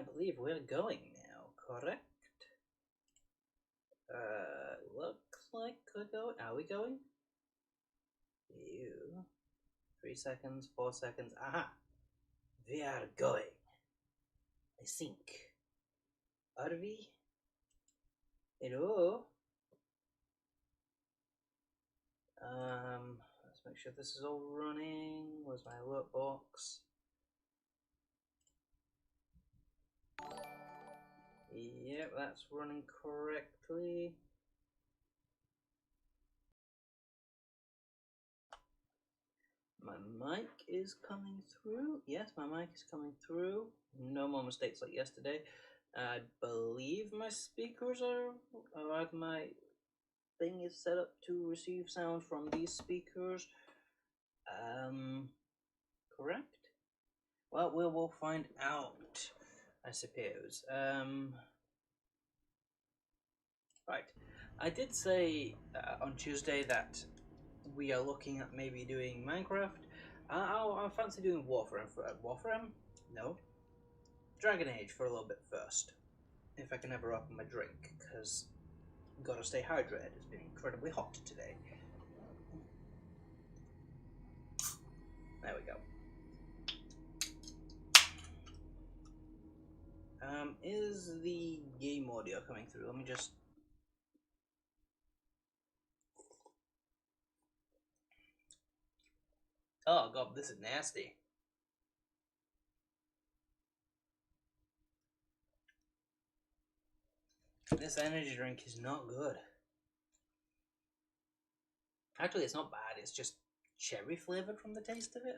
believe we're going now, correct? Looks like we're going. Are we going? 3 seconds, 4 seconds. Aha! We are going. I think. Are we? Hello? Let's make sure this is all running. Where's my alert box? Yep, that's running correctly. My mic is coming through. Yes, my mic is coming through. No more mistakes like yesterday. I believe my speakers are, or my thing is set up to receive sound from these speakers. Correct? Well, we will find out, I suppose. Right. I did say on Tuesday that we are looking at maybe doing Minecraft. I fancy doing Warframe. Warframe? No. Dragon Age for a little bit first. If I can ever open my drink, because gotta stay hydrated. It's been incredibly hot today. There we go. Is the game audio coming through? Let me just... Oh god, this is nasty. This energy drink is not good. Actually, it's not bad. It's just cherry flavored from the taste of it.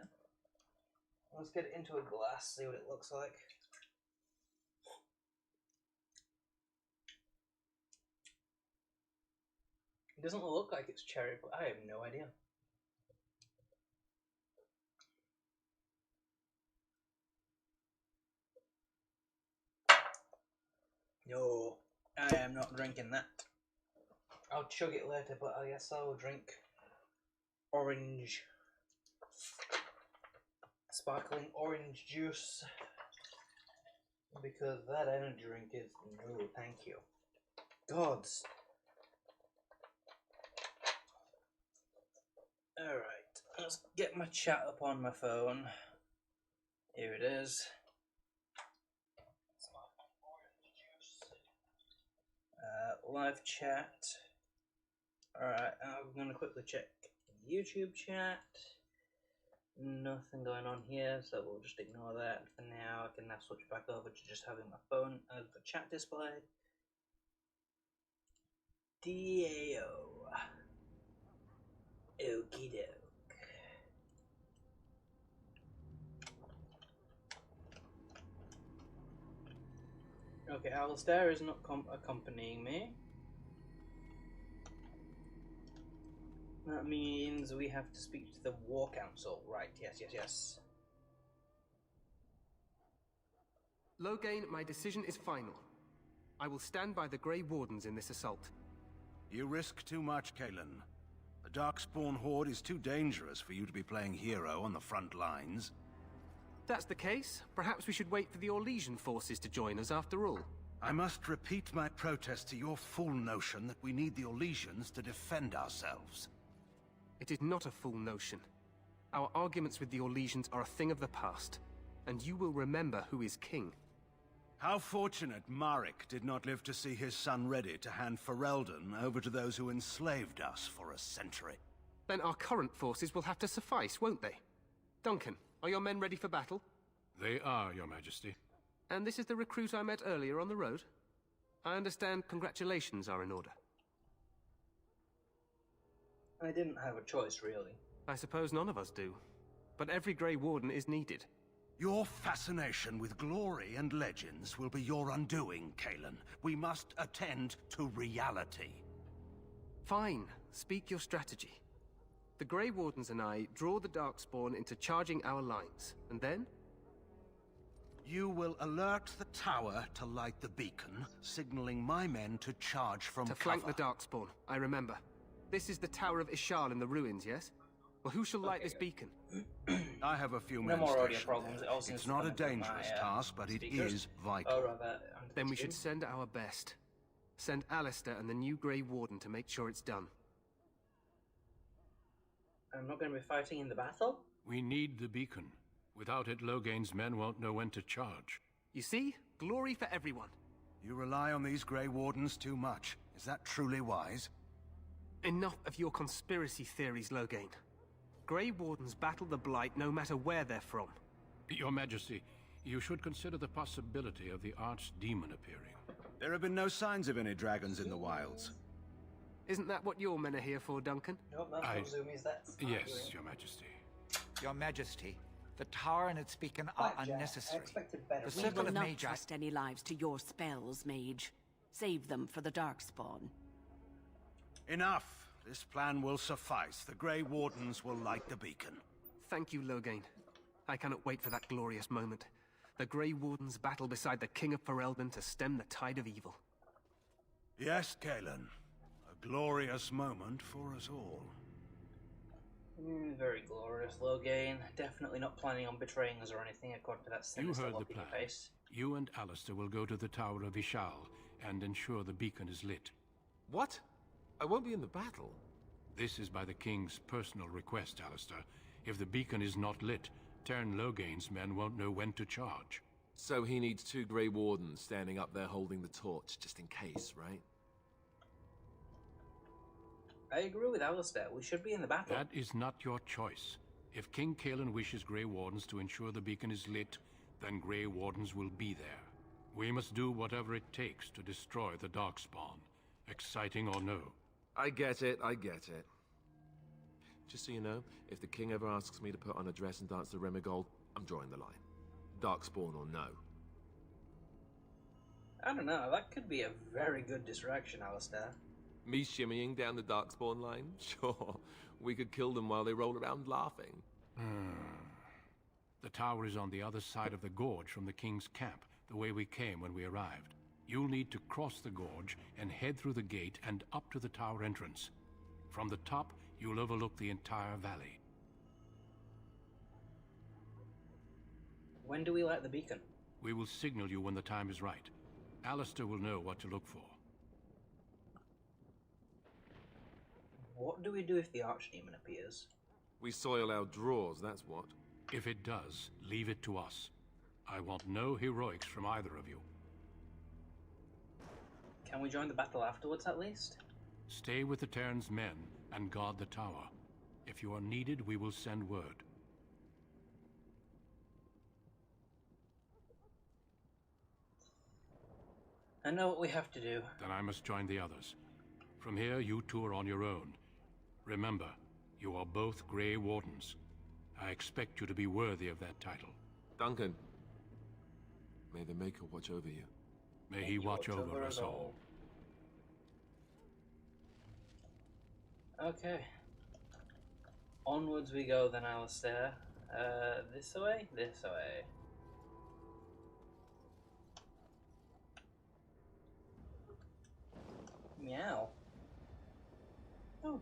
Let's get it into a glass, see what it looks like. It doesn't look like it's cherry, but I have no idea. No, I am not drinking that. I'll chug it later, but I guess I will drink orange, sparkling orange juice, because that energy drink is no, thank you. Gods. Alright, let's get my chat up on my phone. Here it is. Live chat. Alright, I'm going to quickly check YouTube chat. Nothing going on here, so we'll just ignore that for now. I can now switch back over to just having my phone as the chat display. DAO. Okie doke. Okay, Alistair is not accompanying me. That means we have to speak to the War Council. Right, yes. Loghain, my decision is final. I will stand by the Grey Wardens in this assault. You risk too much, Kalen. The Darkspawn Horde is too dangerous for you to be playing hero on the front lines. If that's the case, perhaps we should wait for the Orlesian forces to join us after all. I must repeat my protest to your fool notion that we need the Orlesians to defend ourselves. It is not a fool notion. Our arguments with the Orlesians are a thing of the past, and you will remember who is king. How fortunate Marek did not live to see his son ready to hand Ferelden over to those who enslaved us for a century. Then our current forces will have to suffice, won't they? Duncan, are your men ready for battle? They are, Your Majesty. And this is the recruit I met earlier on the road? I understand congratulations are in order. I didn't have a choice, really. I suppose none of us do. But every Grey Warden is needed. Your fascination with glory and legends will be your undoing, Kalen. We must attend to reality. Fine. Speak your strategy. The Grey Wardens and I draw the Darkspawn into charging our lines, and then? You will alert the tower to light the beacon, signaling my men to charge from cover. To flank the Darkspawn, I remember. This is the Tower of Ishall in the ruins, yes? Well, who shall light Okay, this good. beacon? I have a few No men more audio stationed problems. there. It all seems It's to not come a in through dangerous my, task, but it speakers. is Oh, vital. rather, onto the Then we should screen. send our best. Send Alistair and the new Grey Warden to make sure it's done. I'm not going to be fighting in the battle? We need the beacon. Without it, Logain's men won't know when to charge. You see? Glory for everyone. You rely on these Grey Wardens too much. Is that truly wise? Enough of your conspiracy theories, Logain. Grey Wardens battle the Blight no matter where they're from. Your Majesty, you should consider the possibility of the Archdemon appearing. There have been no signs of any dragons in the wilds. Isn't that what your men are here for, Duncan? Nope, that's what Zoomies, that's Yes, Your Majesty. Your Majesty, the tower and its beacon are Blackjack. I unnecessary. expected better. The We circle will of not Magi... trust any lives to your spells, Mage. Save them for the Darkspawn. Enough! This plan will suffice. The Grey Wardens will light the beacon. Thank you, Logain. I cannot wait for that glorious moment. The Grey Wardens battle beside the King of Ferelden to stem the tide of evil. Yes, Kalen. A glorious moment for us all. Very glorious, Logain. Definitely not planning on betraying us or anything, according to that You sinister heard the look in your plan. face. You and Alistair will go to the Tower of Ishall and ensure the beacon is lit. What? I won't be in the battle. This is by the King's personal request, Alistair. If the beacon is not lit, Tern Logain's men won't know when to charge. So he needs 2 Grey Wardens standing up there holding the torch, just in case, right? I agree with Alistair. We should be in the battle. That is not your choice. If King Kalen wishes Grey Wardens to ensure the beacon is lit, then Grey Wardens will be there. We must do whatever it takes to destroy the Darkspawn, exciting or no. I get it, I get it. Just so you know, if the king ever asks me to put on a dress and dance to Remigold, I'm drawing the line. Darkspawn or no. I don't know. That could be a very good distraction, Alistair. Me shimmying down the Darkspawn line? Sure. We could kill them while they roll around laughing. The tower is on the other side of the gorge from the King's camp, the way we came when we arrived. You'll need to cross the gorge and head through the gate and up to the tower entrance. From the top, you'll overlook the entire valley. When do we light the beacon? We will signal you when the time is right. Alistair will know what to look for. What do we do if the Archdemon appears? We soil our drawers, that's what. If it does, leave it to us. I want no heroics from either of you. Can we join the battle afterwards, at least? Stay with the Terran's men and guard the tower. If you are needed, we will send word. I know what we have to do. Then I must join the others. From here, you two are on your own. Remember, you are both Grey Wardens. I expect you to be worthy of that title. Duncan, may the Maker watch over you. May he watch over us all. Okay. Onwards we go then, Alistair. This way? This way. Meow. Oh,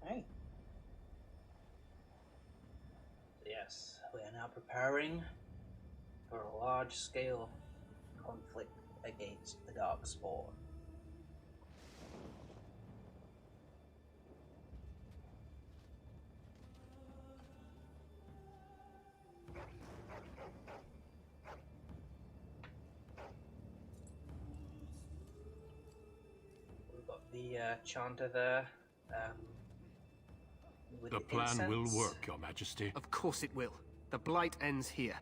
hey. Yes, we are now preparing for a large-scale conflict against the Darkspawn. We've got the chanter there. With The plan will incense. work, Your Majesty. Of course it will. The Blight ends here.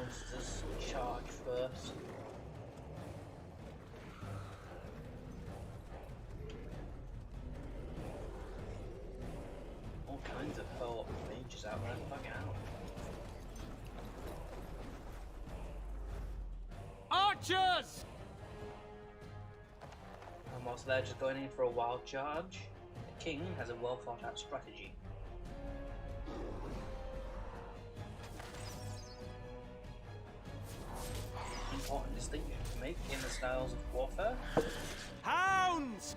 monsters charge first. All kinds of hell mages out there, fucking hell. Archers! And whilst they're just going in for a wild charge, the king has a well thought out strategy. Important distinction to make in the styles of warfare. Hounds!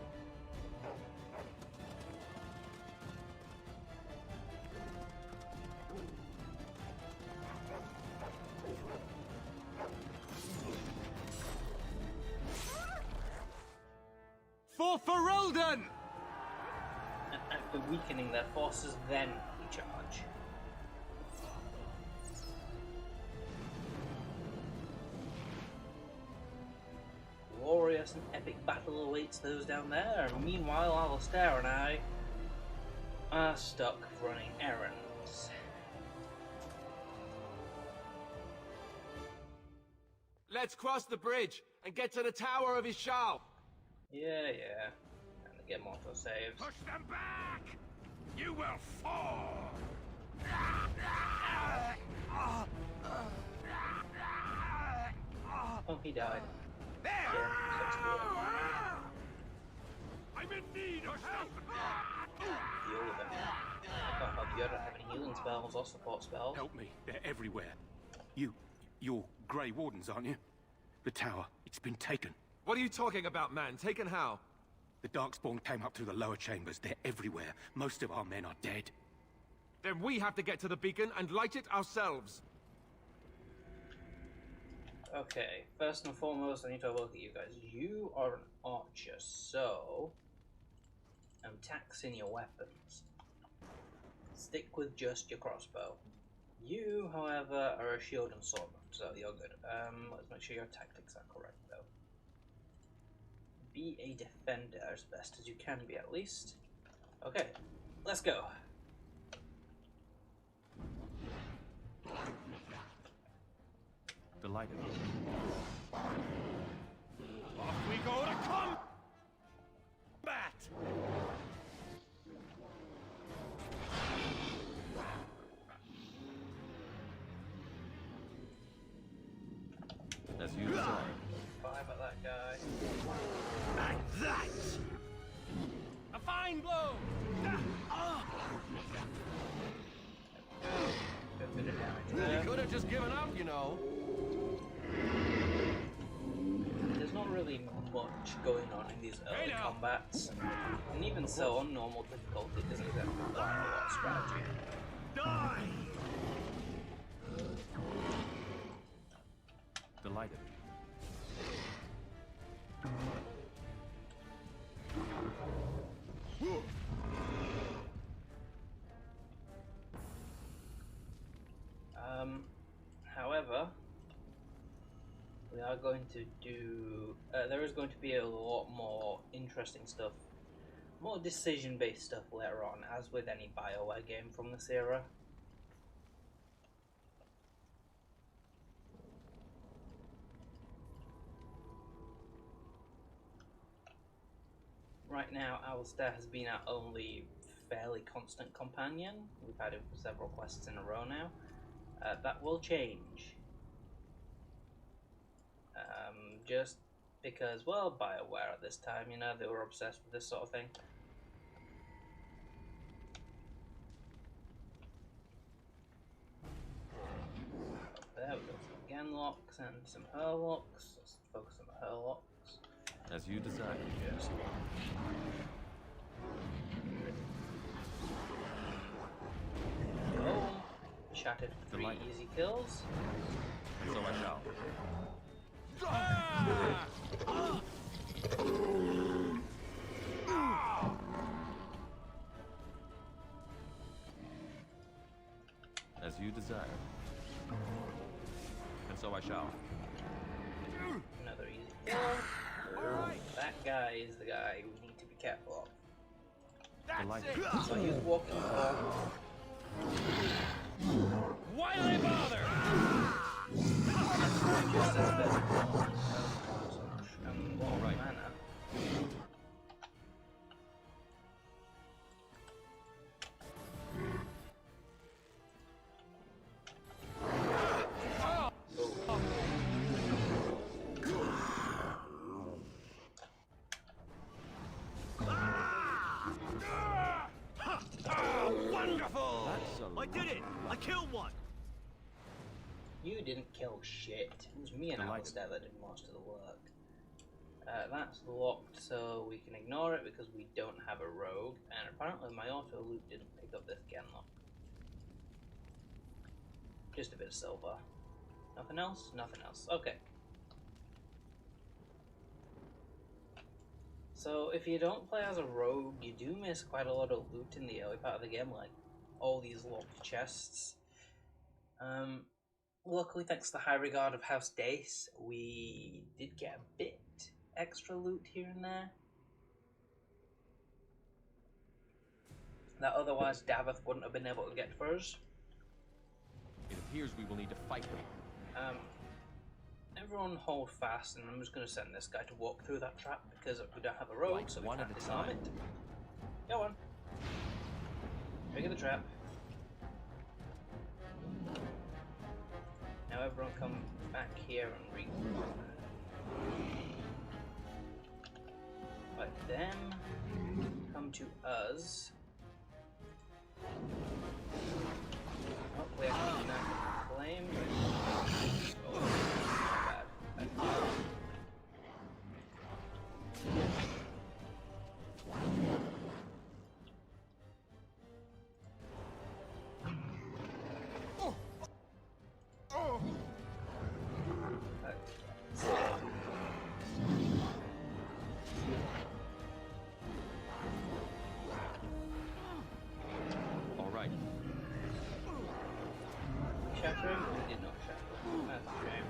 For Ferelden! And after weakening their forces, then we charge. Glorious and epic battle awaits those down there, and meanwhile Alistair and I are stuck running errands. Let's cross the bridge and get to the Tower of Ishall. Yeah. And to get more for saves. Push them back! You will fall! Oh, he died. There! Yeah, sucks to I'm in need of help! deal with him. I can't help you, I don't have any healing spells or support spells. Help me. They're everywhere. You're Grey Wardens, aren't you? The tower. It's been taken. What are you talking about, man? Taken how? The Darkspawn came up through the lower chambers. They're everywhere. Most of our men are dead. Then we have to get to the beacon and light it ourselves. Okay, first and foremost, I need to have a look at you guys. You are an archer, so I'm taxing your weapons. Stick with just your crossbow. You, however, are a shield and sword, so you're good. Let's make sure your tactics are correct, though. Be a defender as best as you can be, at least. Okay, let's go. Delighted. Off we go to combat! As you say. 5 at that guy. And that! A fine blow! Good bit of damage You there. could have just given up, you know. There's not really much going on in these early combats, and even so, on normal difficulty, it doesn't exactly require a lot of strategy. Die! Delighted. However, we are going to do. There is going to be a lot more interesting stuff, more decision-based stuff later on, as with any BioWare game from this era. Right now, Alistair has been our only fairly constant companion. We've had him for several quests in a row now. That will change. Just because, well, BioWare at this time, you know, they were obsessed with this sort of thing. Up there we go some Genlocks and some Hurlocks. Let's focus on the Hurlocks. As you desire. Just go. Shattered 3 easy kills. So I shall. As you desire. And so I shall. Another easy kill. That guy is the guy we need to be careful of. So he's walking for. Why do they bother? Just a bit more All right. mana. Wonderful! I did it! I killed one! You didn't kill shit. It was me and Delighted. Alistair that did most of the work. That's locked, so we can ignore it because we don't have a rogue, and apparently my auto loot didn't pick up this Genlock. Just a bit of silver. Nothing else? Nothing else. Okay. So if you don't play as a rogue, you do miss quite a lot of loot in the early part of the game, like all these locked chests. Luckily, thanks to the high regard of House Dace, we did get a bit extra loot here and there that otherwise Davith wouldn't have been able to get for us. It appears we will need to fight them. Everyone hold fast, and I'm just going to send this guy to walk through that trap because we don't have a rogue, Like so we one can't at a disarm time. it. Go on. Trigger the trap. Now everyone come back here and regroup. Let them come to us. Oh, we actually not flame. Oh, bad. All right. Shattering? We did not shatter. That's a shame.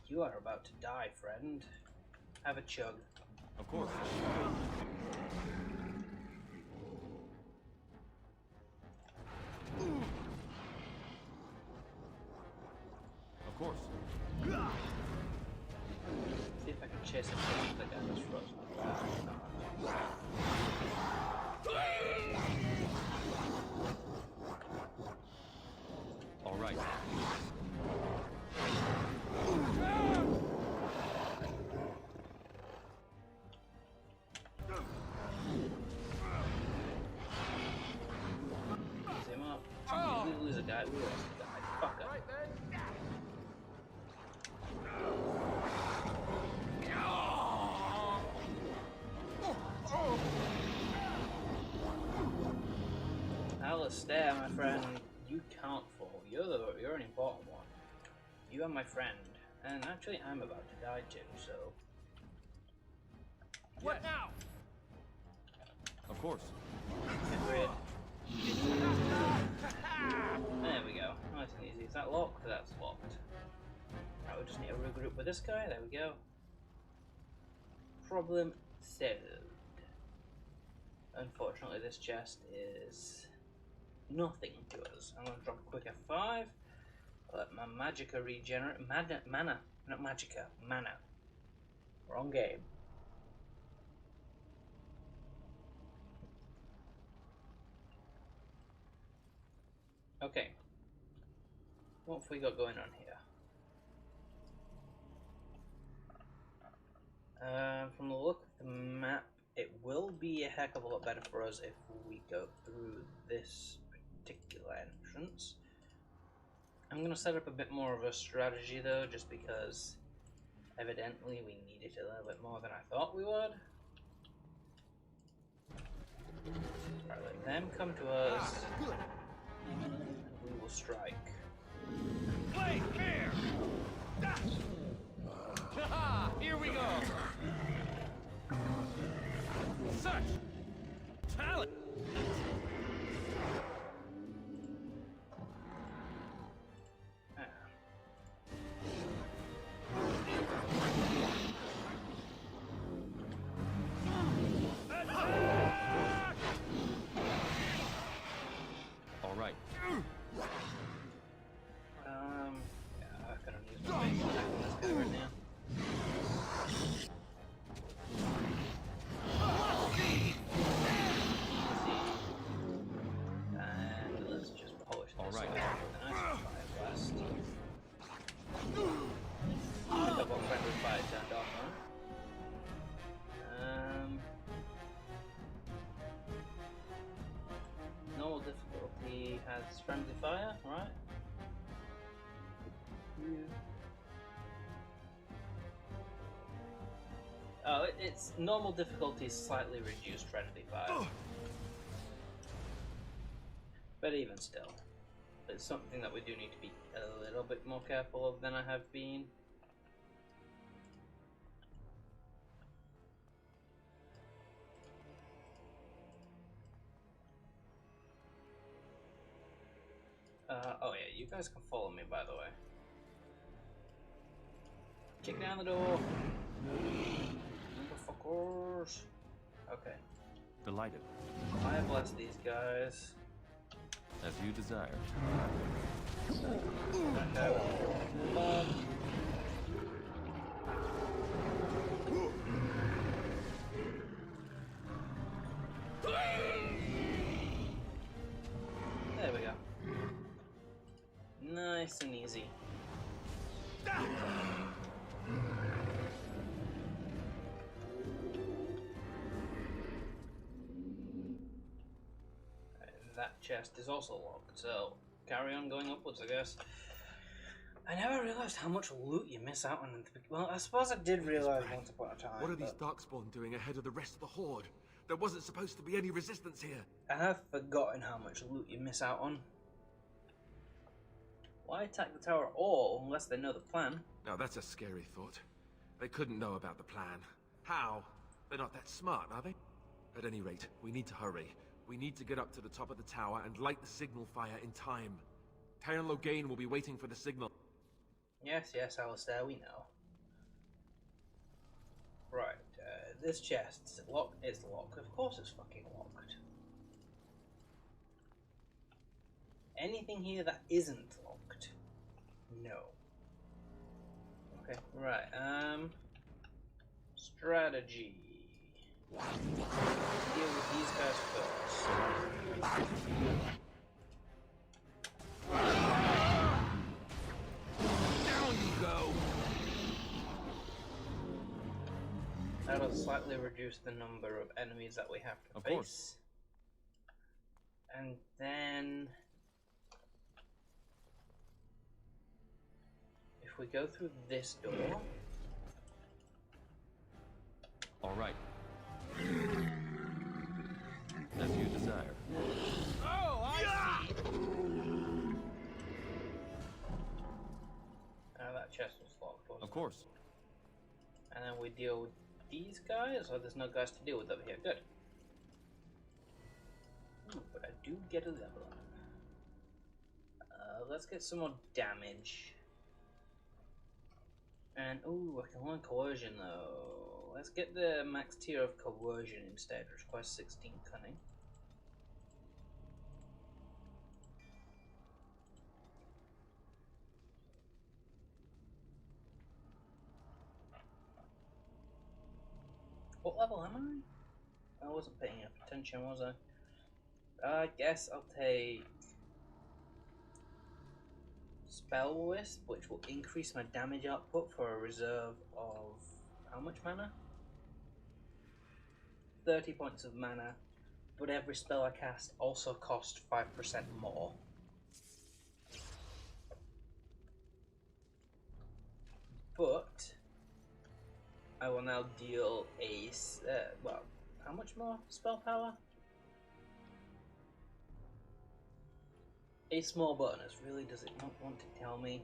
You are about to die, friend. Have a chug. Of course. Of course. See if I can chase him down. The guy that's frozen. All right. Ease him up. We lose a guy. We lost a guy. Fuck up. Alistair, my friend, you can't fall. You're an important one. You are my friend, and actually I'm about to die too, so... What now? Of course. Get rid. There we go. Nice and easy. Is that locked? That's locked. Right, we just need to regroup with this guy. There we go. Problem solved. Unfortunately, this chest is nothing to us. I'm going to drop a quick F5. Let my magicka regenerate. Mana. Not magicka. Mana. Wrong game. Okay. What have we got going on here? From the look of the map, it will be a heck of a lot better for us if we go through this particular entrance. I'm going to set up a bit more of a strategy though, just because evidently we need it a little bit more than I thought we would. Right, let them come to us, and we will strike. Play fair! Here we go. Such talent! All right. Oh, it's normal difficulty, slightly reduced friendly fire. But even still, it's something that we do need to be a little bit more careful of than I have been. Oh yeah, you guys can follow me, by the way. Kick down the door! Motherfuckers! Okay. Delighted. I bless these guys. As you desire. There we go. Nice and easy. That chest is also locked, so carry on going upwards, I guess. I never realized how much loot you miss out on. Well, I suppose I did realize once upon a time. What are these Darkspawn doing ahead of the rest of the Horde? There wasn't supposed to be any resistance here. I have forgotten how much loot you miss out on. Why attack the tower at all unless they know the plan? Now that's a scary thought. They couldn't know about the plan. How? They're not that smart, are they? At any rate, we need to hurry. We need to get up to the top of the tower and light the signal fire in time. Tyron Loghain will be waiting for the signal. Yes, yes, Alistair, we know. Right, this chest, is it locked? It's locked. Of course it's fucking locked. Anything here that isn't locked? No. Okay, right, strategy. Deal with these guys first. Down you go! That'll slightly reduce the number of enemies that we have to face. Course. And then if we go through this door. All right. As you desire. Oh, I see. That chest was locked. Of course. And then we deal with these guys, or there's no guys to deal with over here. Good. Ooh, but I do get a level up. Let's get some more damage. And ooh, I can learn coercion though. Let's get the max tier of coercion instead, which requires 16 cunning. What level am I? I wasn't paying enough attention, was I? I guess I'll take Spell Wisp, which will increase my damage output for a reserve of how much mana? 30 points of mana, but every spell I cast also costs 5% more. But I will now deal a, well, how much more spell power? A small bonus, really does it not want to tell me?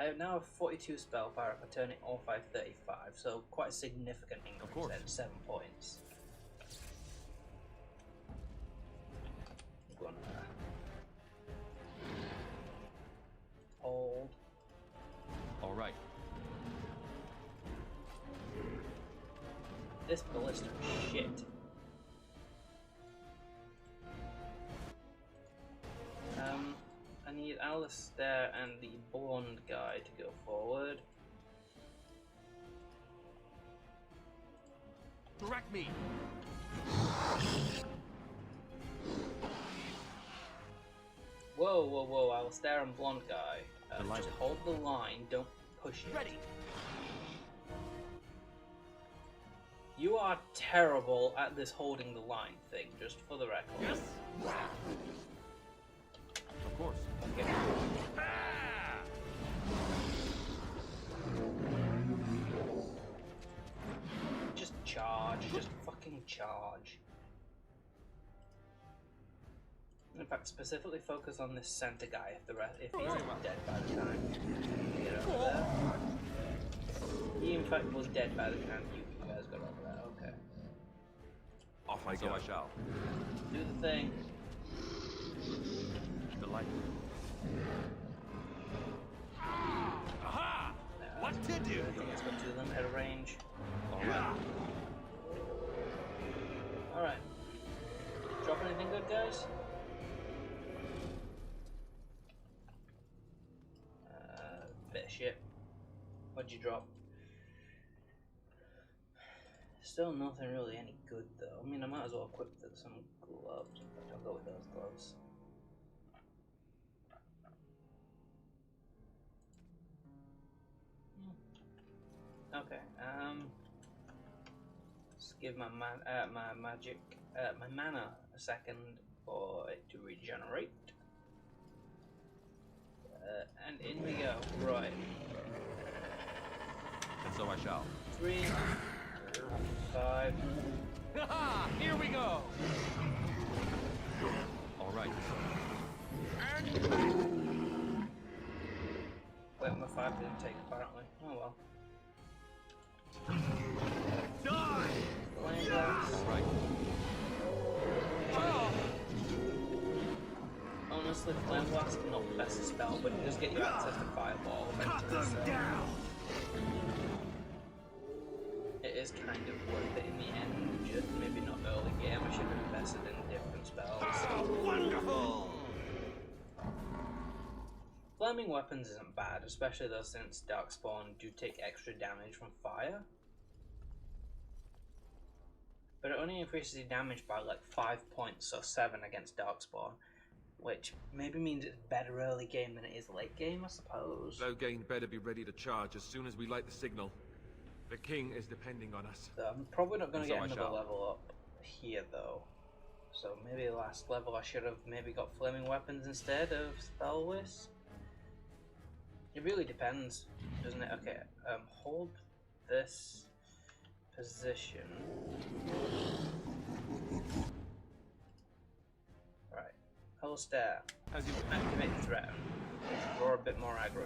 I have now 42 spell power if I turn it off by 35, so quite a significant increase then, 7 points. I'm gonna hold. All right. This ballista is shit. I need Alistair and the blonde guy to go forward. Direct me. Whoa, whoa, whoa, Alistair and blonde guy. Just Delighted. hold the line, don't push it. Ready. You are terrible at this holding the line thing, just for the record. Yes. Of course. Okay. charge. In fact, specifically focus on this center guy if he's not dead by the time you get over there. He in fact was dead by the time you guys got over there. Okay. Off I go. So I shall. Do the thing. Delightful. Aha! What to do? I think it's got two of them at a range. Alright. Alright. Drop anything good, guys? Bit of shit. What'd you drop? Still nothing really any good though. I mean, I might as well equip some gloves. In fact, I'll go with those gloves. Okay. Let's give my mana a second for it to regenerate. And in we go. Right. And so I shall. 3, 5. Haha! Here we go! Alright. Wait, my 5 didn't take apparently. Oh well. Die! Flame blast. Alright. Honestly, Flame Blast is not the best spell, but it does get you access to Fireball eventually, so it is kind of worth it in the end, just maybe not early game. I should have invested in different spells. Oh, wonderful! Flaming weapons isn't bad, especially though since Darkspawn do take extra damage from fire. But it only increases your damage by like 5 points, so 7 against Darkspawn. Which maybe means it's better early game than it is late game, I suppose. Loghain better be ready to charge as soon as we light the signal. The king is depending on us. So I'm probably not going to And get so I another shall. level up here though. So maybe the last level I should have maybe got flaming weapons instead of spell wisp. It really depends, doesn't it? Okay, hold this position. Right, Alistair, As you activate threat. Draw a bit more aggro.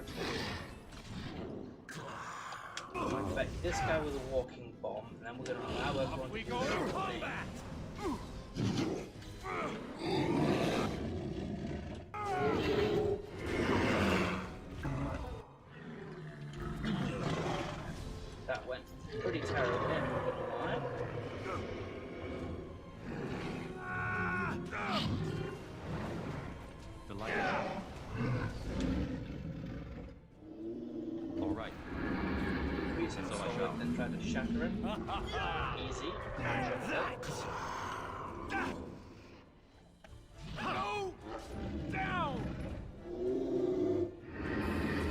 Infect this guy with a walking bomb, and then we're going to allow everyone to go to combat. That went pretty terribly, I'm not going to lie. Delightful. Alright. Increase him So I solid, shall. then try to shatter him. Easy. Go down!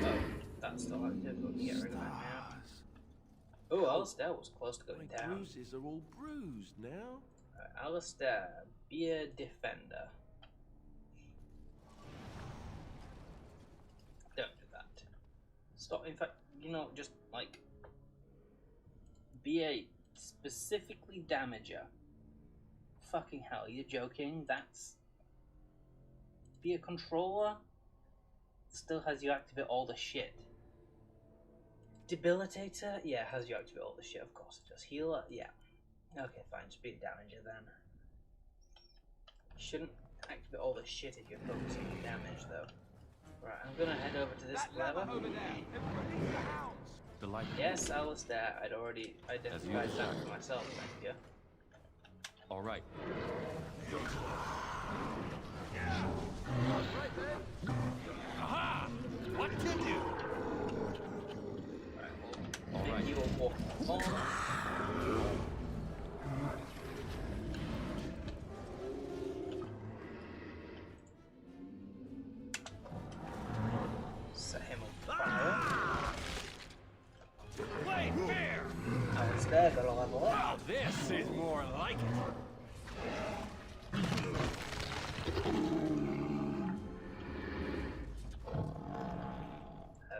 Oh, that's still active. Let me get rid of that now. Oh, Alistair was close to going down. bruises are all bruised now. Alistair, be a defender. Don't do that. Stop. In fact, you know, just like be a specifically damager. Fucking hell, you're joking? That's be a controller. Still has you activate all the shit. Debilitator, yeah, has you activate all the shit. Of course, it does. Healer, yeah. Okay, fine. Just be a damager then. Shouldn't activate all the shit if you're focusing on damage, though. Right, I'm gonna head over to this lever. Delightful. Yes, Alistair, I'd already identified that for myself, thank you. Alright. Aha! What to do? Alright, Alright. you will walk on. Set him on fire. Play fair! Alistair, got a level up. Now this is more like it.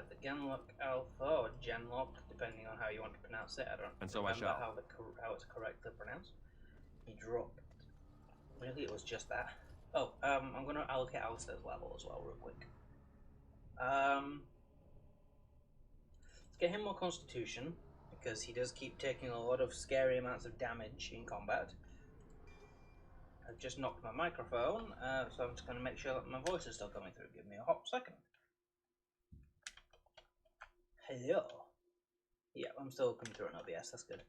The Genlock Alpha, or Genlock, depending on how you want to pronounce it. I don't And so I remember shall. how it's correctly pronounced. He dropped. Really, it was just that. Oh, I'm gonna allocate Alistair's level as well, real quick. Let's get him more Constitution, because he does keep taking a lot of scary amounts of damage in combat. I've just knocked my microphone, so I'm just going to make sure that my voice is still coming through. Give me a hot second. Hello. Yeah, I'm still coming through on OBS, that's good.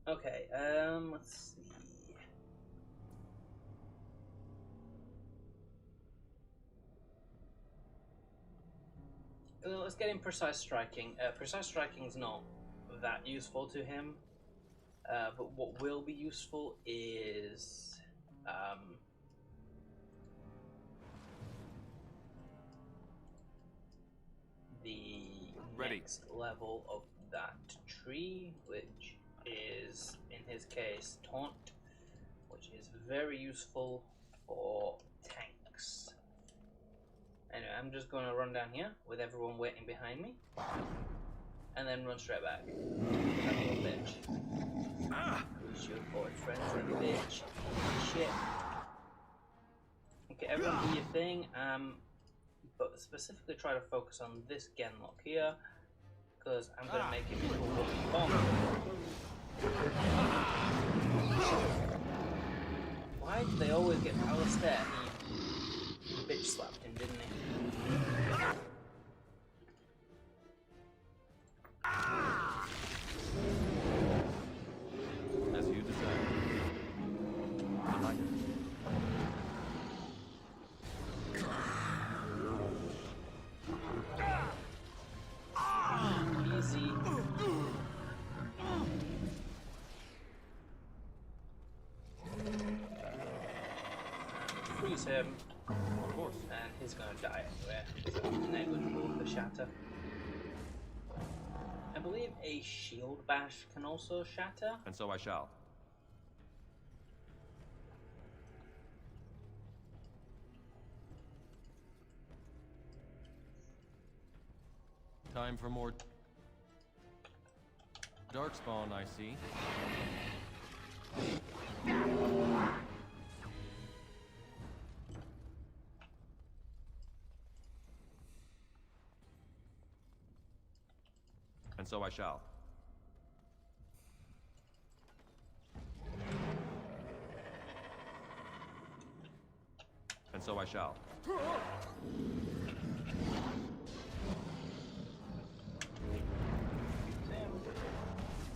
Okay, let's see. Let's get in precise striking. Precise striking is not that useful to him. But what will be useful is the next level of that tree, which is, in his case, taunt, which is very useful for tanks. Anyway, I'm just going to run down here with everyone waiting behind me, and then run straight back. That little bitch. Who's your boyfriend, little bitch? Shit. Okay, everyone do your thing, but specifically try to focus on this Genlock here, because I'm going to make him into a walking bomb. Why do they always get Alistair? He bitch slapped him, didn't he? As you desire. Easy. Freeze him. Of course. And he's gonna die anyway. So negligible with the shatter. I believe a shield bash can also shatter. And so I shall. Time for more darkspawn, I see. And so I shall. And so I shall.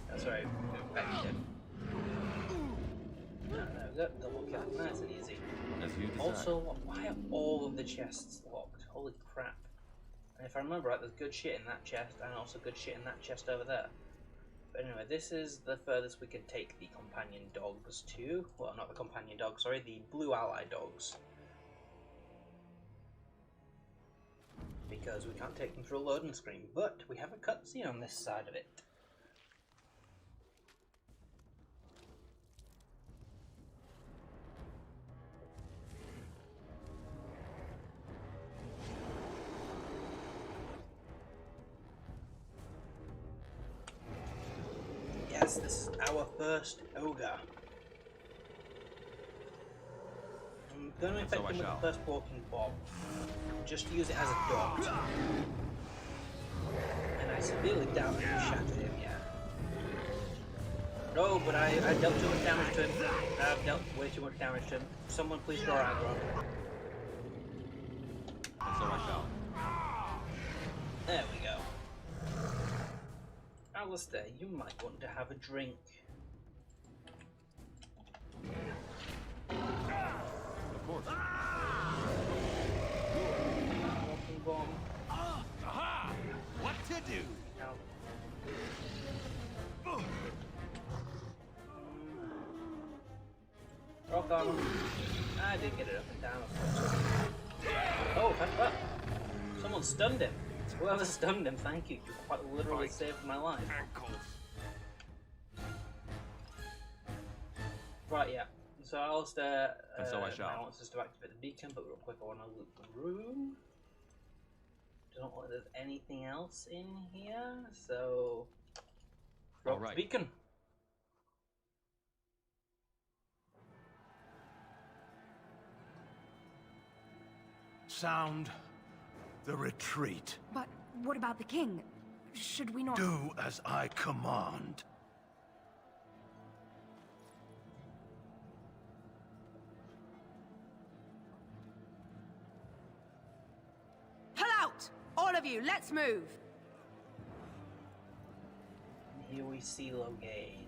That's right, back again. No, there we go, double kill, nice and easy. As you desire. Also, why are all of the chests locked? Holy crap. And if I remember right, there's good shit in that chest, and also good shit in that chest over there. But anyway, this is the furthest we can take the companion dogs to. Well, not the companion dogs, sorry, the blue ally dogs. Because we can't take them through a loading screen, but we have a cutscene on this side of it. Yes, this is our first ogre. I'm going to infect him with the first walking bomb. Just use it as a dot. And I severely doubt I can shatter him, yeah. No, but I dealt too much damage to him. I've dealt way too much damage to him. Someone please draw aggro. And so I shall. There we go. Alistair, you might want to have a drink. Of course. Walking bomb. Aha! What to do? Ow. Rock on. I did get it up and down, of course. Oh, someone stunned him. Whoever stunned him, thank you. You quite literally saved my life. Right, yeah. So Alistair And so I shall. now wants us to activate the beacon, but real quick I want to loot the room. Don't know if there's anything else in here, so Rock right. beacon. Sound the retreat. But what about the king? Should we not... Do as I command. Pull out! All of you, let's move! Here we see Loghain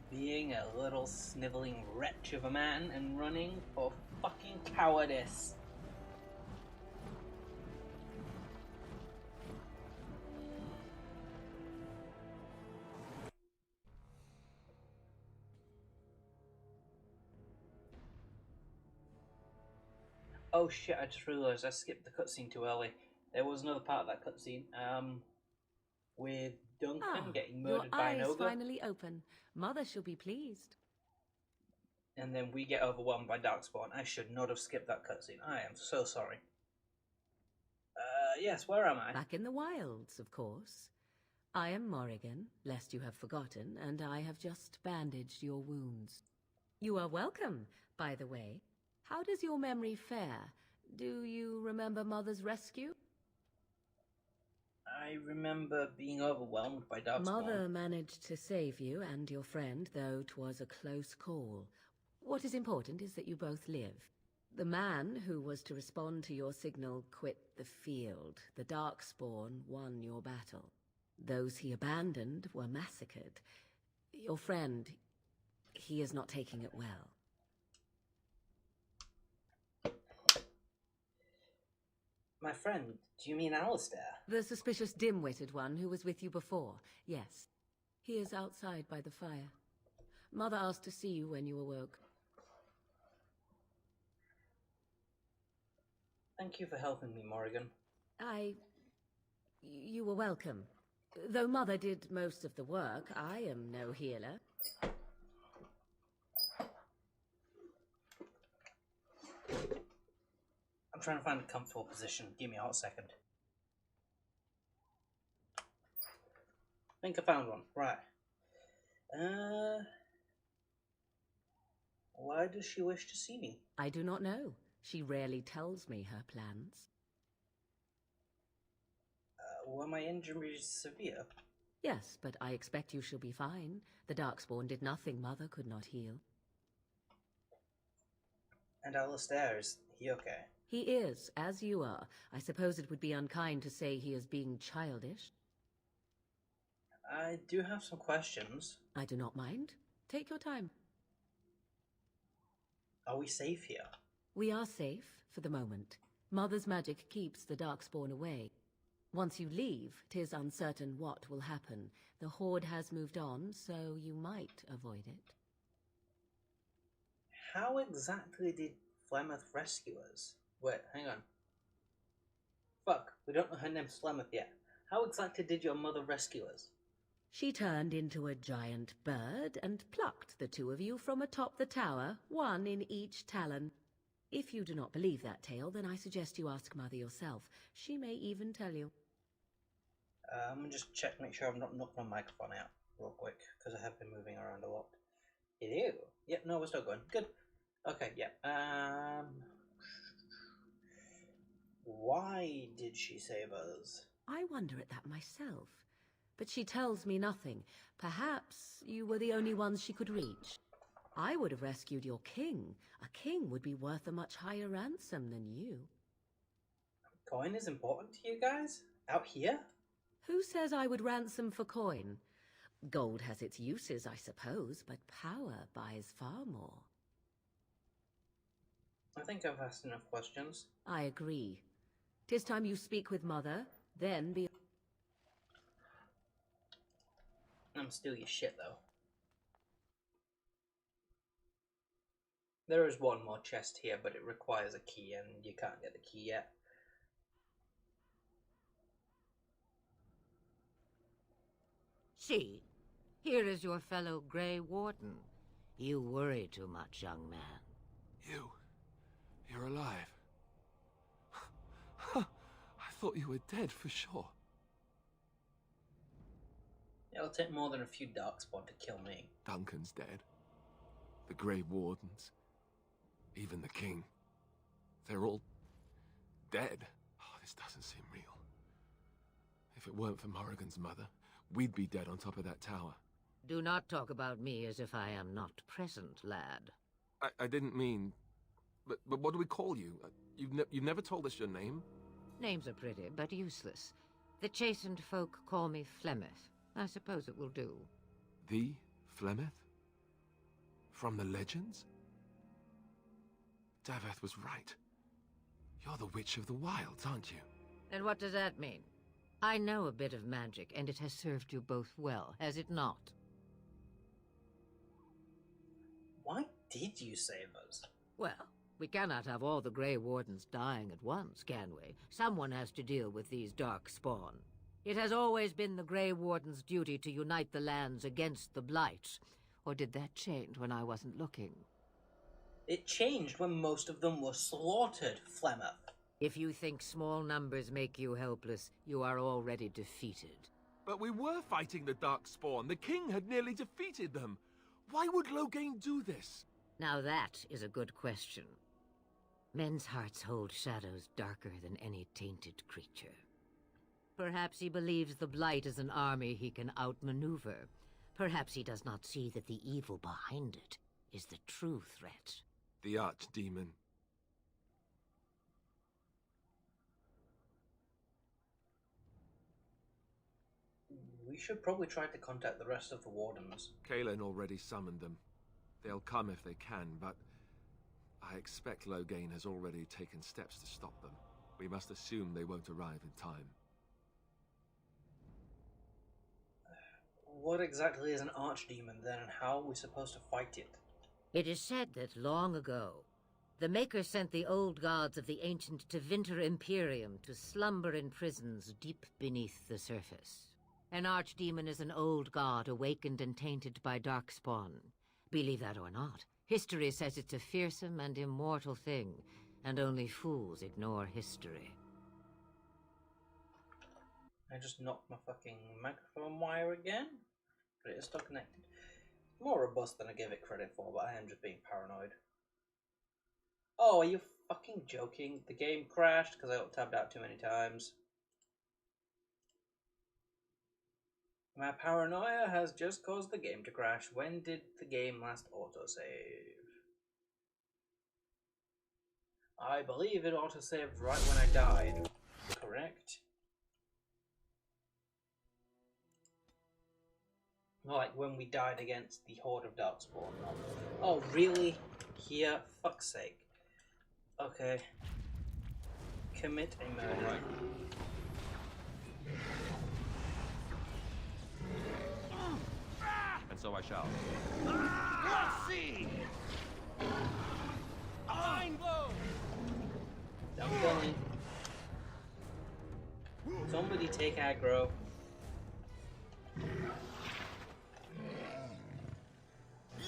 being a little sniveling wretch of a man and running for fucking cowardice. Oh shit, I just realised I skipped the cutscene too early. There was another part of that cutscene, with Duncan getting murdered by an your eyes ogre. finally open. Mother shall be pleased. And then we get overwhelmed by Darkspawn. I should not have skipped that cutscene. I am so sorry. Yes, where am I? Back in the wilds, of course. I am Morrigan, lest you have forgotten, and I have just bandaged your wounds. You are welcome, by the way. How does your memory fare? Do you remember Mother's rescue? I remember being overwhelmed by Darkspawn. Mother managed to save you and your friend, though 'twas a close call. What is important is that you both live. The man who was to respond to your signal quit the field. The Darkspawn won your battle. Those he abandoned were massacred. Your friend, he is not taking it well. My friend, do you mean Alistair? The suspicious dim-witted one who was with you before. Yes. He is outside by the fire. Mother asked to see you when you awoke. Thank you for helping me, Morrigan. You were welcome. Though Mother did most of the work, I am no healer. I'm trying to find a comfortable position. Give me a hot second. I think I found one. Right. Why does she wish to see me? I do not know. She rarely tells me her plans. Were my injuries severe? Yes, but I expect you shall be fine. The Darkspawn did nothing Mother could not heal. And Alistair, is he okay? He is, as you are. I suppose it would be unkind to say he is being childish. I do have some questions. I do not mind. Take your time. Are we safe here? We are safe, for the moment. Mother's magic keeps the Darkspawn away. Once you leave, 'tis uncertain what will happen. The Horde has moved on, so you might avoid it. How exactly did Flemeth rescue us? Wait, hang on. Fuck, we don't know her name's Flemeth yet. How exactly did your mother rescue us? She turned into a giant bird and plucked the two of you from atop the tower, one in each talon. If you do not believe that tale, then I suggest you ask Mother yourself. She may even tell you. I'm gonna just check, make sure I've not knocked my microphone out real quick, because I have been moving around a lot. Ew. Yep, no, we're still going. Good. Okay, yeah. Why did she save us? I wonder at that myself. But she tells me nothing. Perhaps you were the only ones she could reach. I would have rescued your king. A king would be worth a much higher ransom than you. Coin is important to you guys? Out here? Who says I would ransom for coin? Gold has its uses, I suppose, but power buys far more. I think I've asked enough questions. I agree. 'Tis time you speak with Mother, then be... I'm still your shit, though. There is one more chest here, but it requires a key, and you can't get the key yet. See, here is your fellow Grey Warden. You worry too much, young man. You're alive. I thought you were dead for sure. It'll take more than a few Darkspawn to kill me. Duncan's dead. The Grey Wardens. Even the King. They're all dead. Oh, this doesn't seem real. If it weren't for Morrigan's mother, we'd be dead on top of that tower. Do not talk about me as if I am not present, lad. I didn't mean... But what do we call you? You've never told us your name? Names are pretty, but useless. The chastened folk call me Flemeth. I suppose it will do. The Flemeth? From the legends? Daveth was right. You're the Witch of the Wilds, aren't you? And what does that mean? I know a bit of magic, and it has served you both well, has it not? Why did you save us? Well, we cannot have all the Grey Wardens dying at once, can we? Someone has to deal with these dark spawn. It has always been the Grey Warden's duty to unite the lands against the Blight. Or did that change when I wasn't looking? It changed when most of them were slaughtered, Flemeth. If you think small numbers make you helpless, you are already defeated. But we were fighting the Darkspawn. The King had nearly defeated them. Why would Loghain do this? Now that is a good question. Men's hearts hold shadows darker than any tainted creature. Perhaps he believes the Blight is an army he can outmaneuver. Perhaps he does not see that the evil behind it is the true threat. The Archdemon. We should probably try to contact the rest of the Wardens. Kaelin already summoned them. They'll come if they can, but I expect Loghain has already taken steps to stop them. We must assume they won't arrive in time. What exactly is an Archdemon then, and how are we supposed to fight it? It is said that long ago, the Maker sent the old gods of the ancient Tevinter Imperium to slumber in prisons deep beneath the surface. An Archdemon is an old god awakened and tainted by Darkspawn. Believe that or not, history says it's a fearsome and immortal thing, and only fools ignore history. I just knocked my fucking microphone wire again, but it is still connected. More robust than I gave it credit for, but I am just being paranoid. Oh, are you fucking joking? The game crashed because I got tabbed out too many times. My paranoia has just caused the game to crash. When did the game last autosave? I believe it autosaved right when I died. Correct? Well, like when we died against the Horde of Darkspawn. Oh, really? Here? Fuck's sake. Okay. Commit a murder. Right. And so I shall. Let's see! Fine blow! Don't kill me. Somebody take aggro.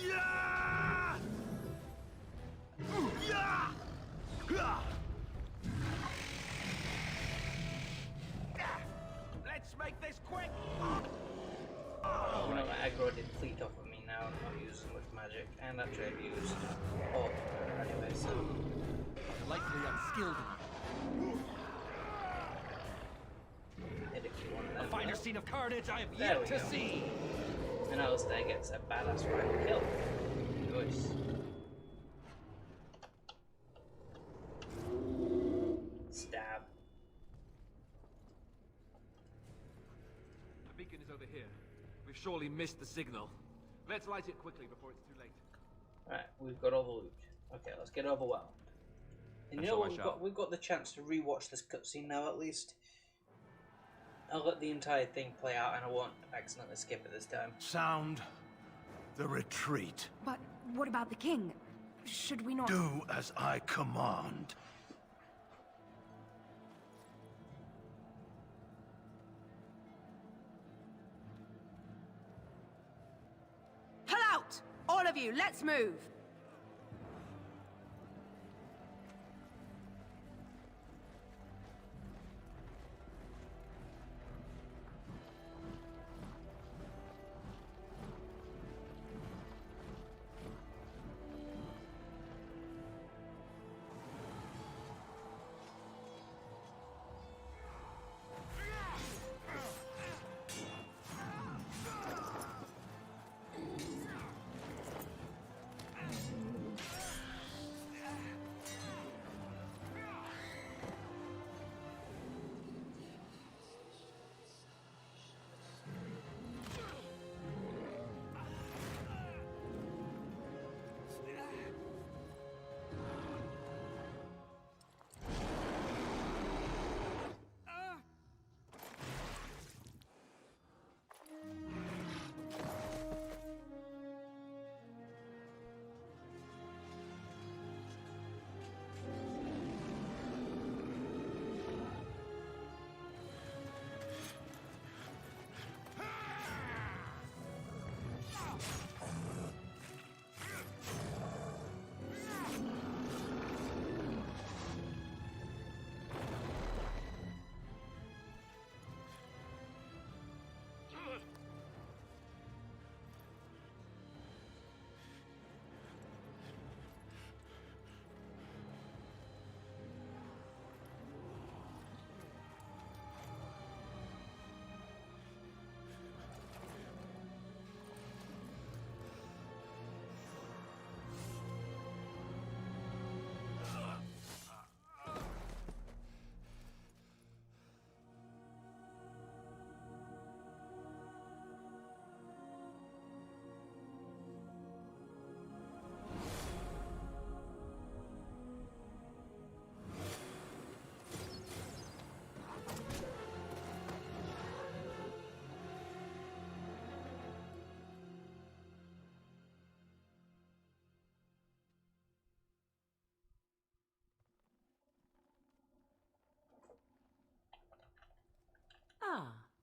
Yeah! Yeah! Let's make this quick! Oh, no, my aggro did fleet off of me now. I'm not using much magic. And actually I've used all anyway, so... Delightfully unskilled. Hit a few on them. A finer scene of carnage I have There we yet to go. see. And Alistair gets a badass right kill. Nice. Stab. The beacon is over here. We've surely missed the signal. Let's light it quickly before it's too late. Right, we've got all the loot. Okay, let's get overwhelmed. And you And know so what, I shall. we've got the chance to rewatch this cutscene now at least. I'll let the entire thing play out and I won't accidentally skip it this time. Sound the retreat. But what about the king? Should we not... Do as I command. Pull out! All of you, let's move!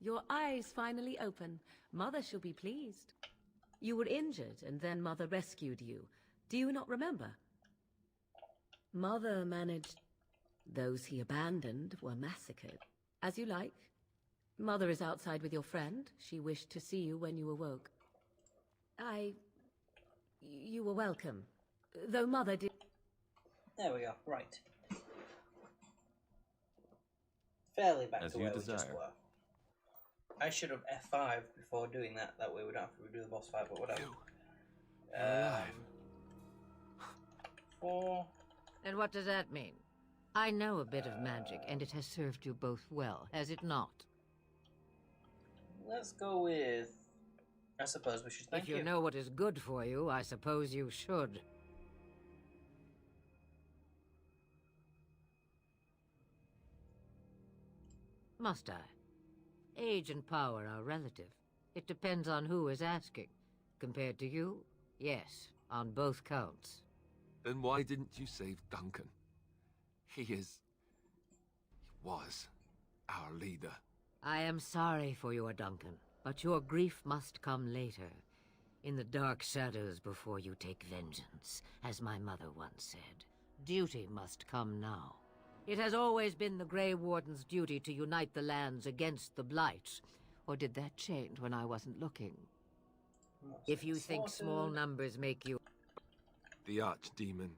Your eyes finally open. Mother shall be pleased. You were injured, and then Mother rescued you. Do you not remember? Mother managed... Those he abandoned were massacred. As you like. Mother is outside with your friend. She wished to see you when you awoke. You were welcome. Though Mother did... There we go, right. Fairly back As to you where we just desire. were. I should have F5 before doing that. That way we don't have to redo the boss fight, but whatever. Alive. 4. And what does that mean? I know a bit of magic, and it has served you both well, has it not? Let's go with... I suppose we should thank If you know what is good for you, I suppose you should. Must I? Age and power are relative. It depends on who is asking. Compared to you, yes, on both counts. Then why didn't you save Duncan? He was our leader. I am sorry for your Duncan, but your grief must come later. In the dark shadows before you take vengeance, as my mother once said. Duty must come now. It has always been the Grey Warden's duty to unite the lands against the Blight. Or did that change when I wasn't looking? If you think small numbers make you... The Archdemon.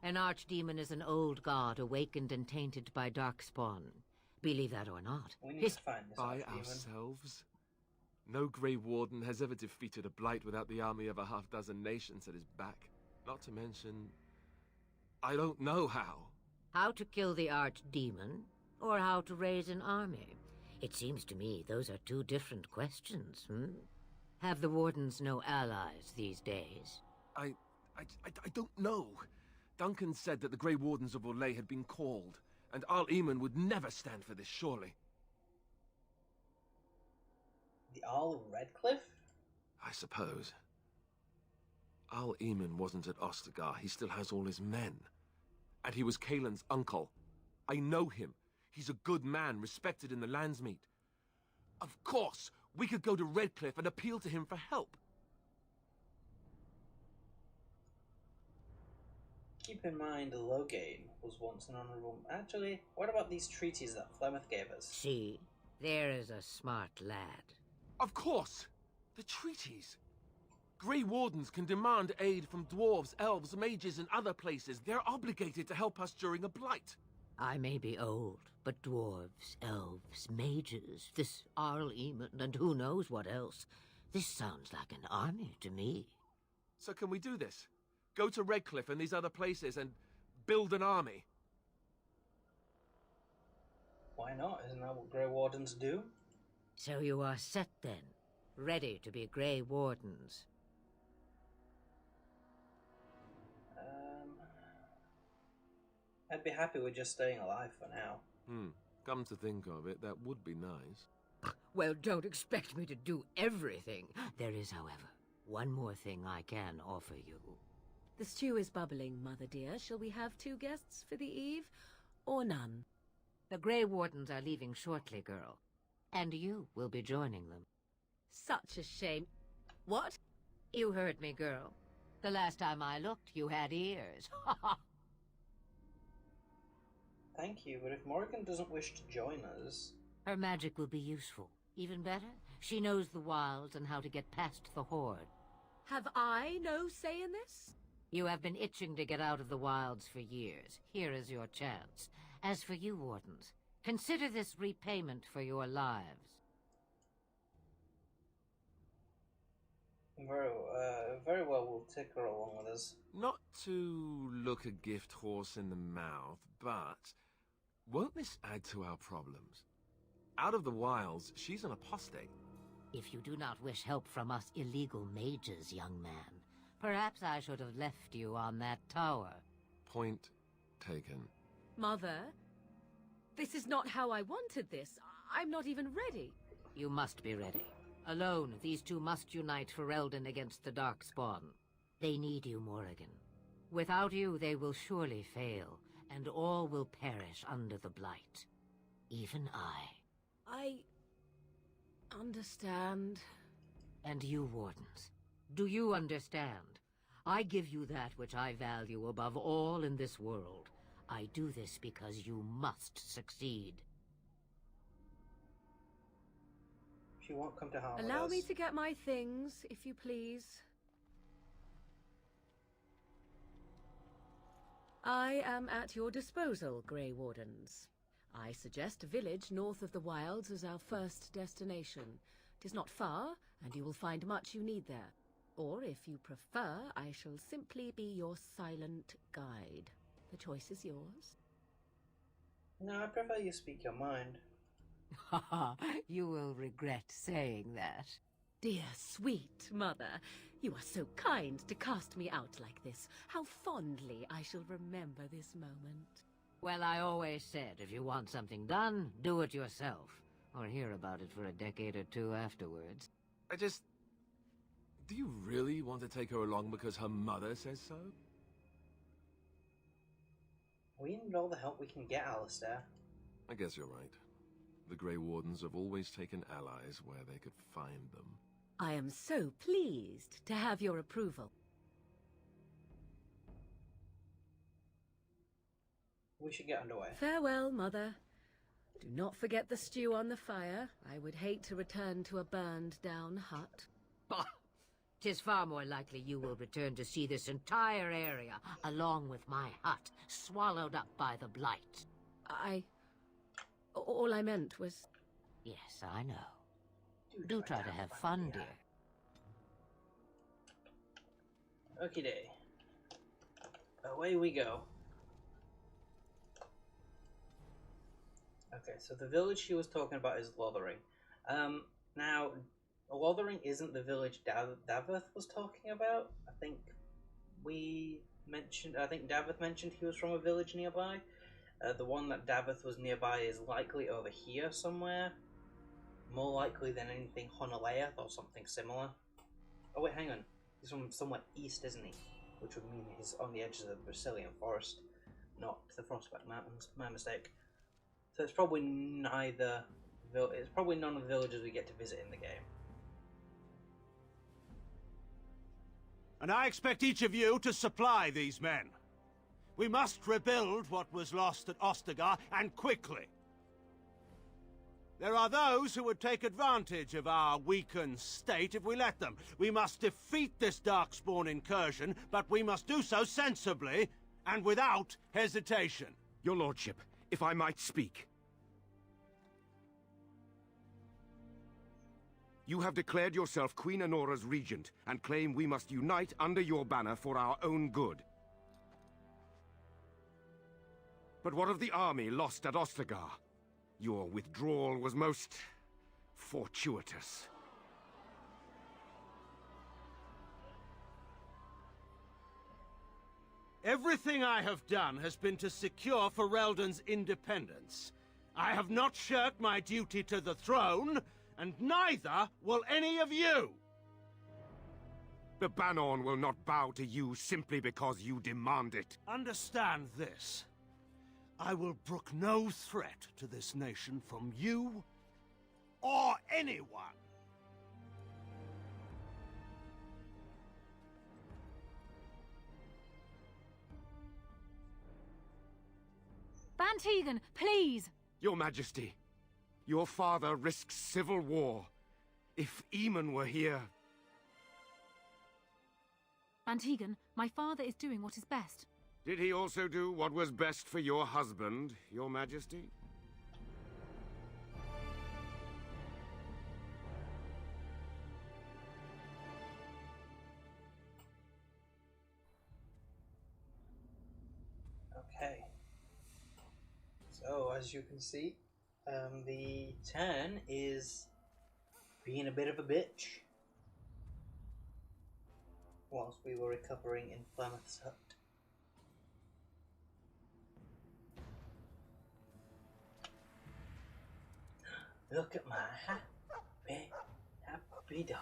An Archdemon is an old god awakened and tainted by Darkspawn. Believe that or not. We need to find this By Archdemon. ourselves? No Grey Warden has ever defeated a Blight without the army of a half-dozen nations at his back. Not to mention... I don't know how. How to kill the Archdemon, or how to raise an army? It seems to me those are two different questions, Have the Wardens no allies these days? I don't know. Duncan said that the Grey Wardens of Orlais had been called, and Al-Eamon would never stand for this, surely. The Arl of Redcliffe? I suppose. Al-Eamon wasn't at Ostagar. He still has all his men. And he was Kaelin's uncle. I know him. He's a good man, respected in the Landsmeet. Of course, we could go to Redcliffe and appeal to him for help. Keep in mind, Loghain was once an honourable... Actually, what about these treaties that Flemeth gave us? See, there is a smart lad. Of course! The treaties! Grey Wardens can demand aid from dwarves, elves, mages, and other places. They're obligated to help us during a blight. I may be old, but dwarves, elves, mages, this Al-Eamon, and who knows what else. This sounds like an army to me. So can we do this? Go to Redcliffe and these other places and build an army? Why not? Isn't that what Grey Wardens do? So you are set then, ready to be Grey Wardens. I'd be happy with just staying alive for now. Come to think of it, that would be nice. Well, don't expect me to do everything. There is, however, one more thing I can offer you. The stew is bubbling, Mother dear. Shall we have 2 guests for the eve, or none? The Grey Wardens are leaving shortly, girl. And you will be joining them. Such a shame. What? You heard me, girl. The last time I looked, you had ears. Ha ha! Thank you, but if Morrigan doesn't wish to join us... Her magic will be useful. Even better, she knows the wilds and how to get past the Horde. Have I no say in this? You have been itching to get out of the wilds for years. Here is your chance. As for you, Wardens, consider this repayment for your lives. Very well, we'll take her along with us. Not to look a gift horse in the mouth, but won't this add to our problems? Out of the wilds, she's an apostate. If you do not wish help from us illegal mages, young man, perhaps I should have left you on that tower. Point taken. Mother, this is not how I wanted this. I'm not even ready. You must be ready. Alone, these two must unite for Eldon against the Darkspawn. They need you, Morrigan. Without you, they will surely fail, and all will perish under the Blight. Even I. I understand. And you, Wardens, do you understand? I give you that which I value above all in this world. I do this because you must succeed. She won't come to harm with Allow us. me to get my things, if you please. I am at your disposal, Grey Wardens. I suggest a village north of the wilds as our first destination. It is not far, and you will find much you need there. Or, if you prefer, I shall simply be your silent guide. The choice is yours. No, I prefer you speak your mind. Haha, you will regret saying that. Dear, sweet mother, you are so kind to cast me out like this. How fondly I shall remember this moment. Well, I always said, if you want something done, do it yourself. Or hear about it for a decade or two afterwards. Do you really want to take her along because her mother says so? We need all the help we can get, Alistair. I guess you're right. The Grey Wardens have always taken allies where they could find them. I am so pleased to have your approval. We should get underway. Farewell, Mother. Do not forget the stew on the fire. I would hate to return to a burned-down hut. Bah! 'Tis far more likely you will return to see this entire area, along with my hut, swallowed up by the blight. All I meant was... Yes, I know. Do try to have fun, dear. Okie day. Away we go. Okay, so the village she was talking about is Lothering. Now, Lothering isn't the village Davith was talking about. I think Davith mentioned he was from a village nearby. The one that Davith was nearby is likely over here somewhere. More likely than anything Honolea or something similar. Oh wait, hang on. He's from somewhere east, isn't he? Which would mean he's on the edges of the Brazilian forest, not the Frostback Mountains. My mistake. So it's probably neither. It's probably none of the villages we get to visit in the game. And I expect each of you to supply these men. We must rebuild what was lost at Ostagar, and quickly. There are those who would take advantage of our weakened state if we let them. We must defeat this Darkspawn incursion, but we must do so sensibly and without hesitation. Your lordship, if I might speak. You have declared yourself Queen Honora's regent, and claim we must unite under your banner for our own good. But what of the army lost at Ostagar? Your withdrawal was most fortuitous. Everything I have done has been to secure Ferelden's independence. I have not shirked my duty to the throne, and neither will any of you! The Banorn will not bow to you simply because you demand it. Understand this. I will brook no threat to this nation from you or anyone. Van Tegan, please! Your Majesty, your father risks civil war. If Eamon were here... Van Tegan, my father is doing what is best. Did he also do what was best for your husband, your Majesty? Okay. So, as you can see, the turn is being a bit of a bitch whilst we were recovering in Plymouth's hut. Look at my happy dog.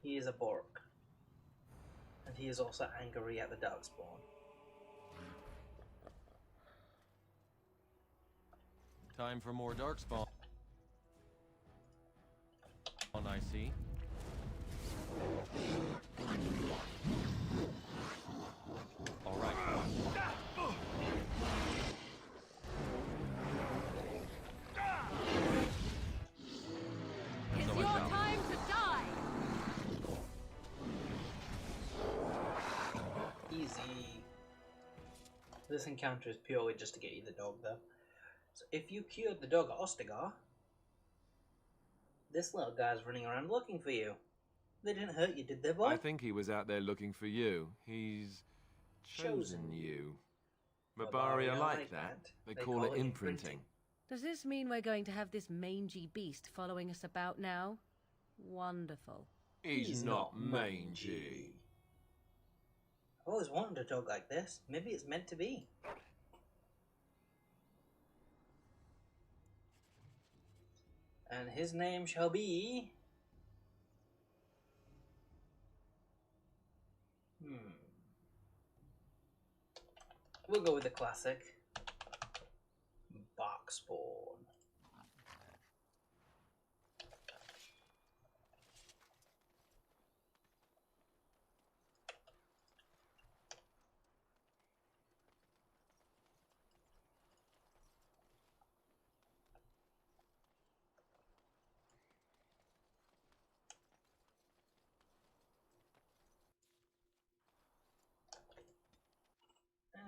He is a Bork. And he is also angry at the Darkspawn. Time for more darkspawn. I see. All right. It's your time to die! Easy. This encounter is purely just to get you the dog, though. So if you cured the dog at Ostagar, this little guy's running around looking for you. They didn't hurt you, did they, boy? I think he was out there looking for you. He's chosen you. Mabaria like that. They call it imprinting. Does this mean we're going to have this mangy beast following us about now? Wonderful. He's not mangy. I've always wanted a dog like this. Maybe it's meant to be. And his name shall be... We'll go with the classic. Barkspawn.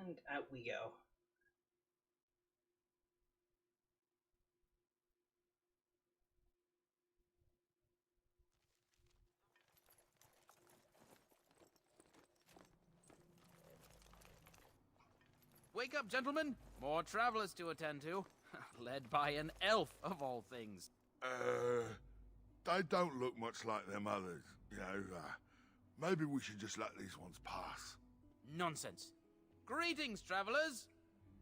And out we go. Wake up, gentlemen! More travelers to attend to. Led by an elf, of all things. They don't look much like them others. You know, maybe we should just let these ones pass. Nonsense. Greetings, travelers!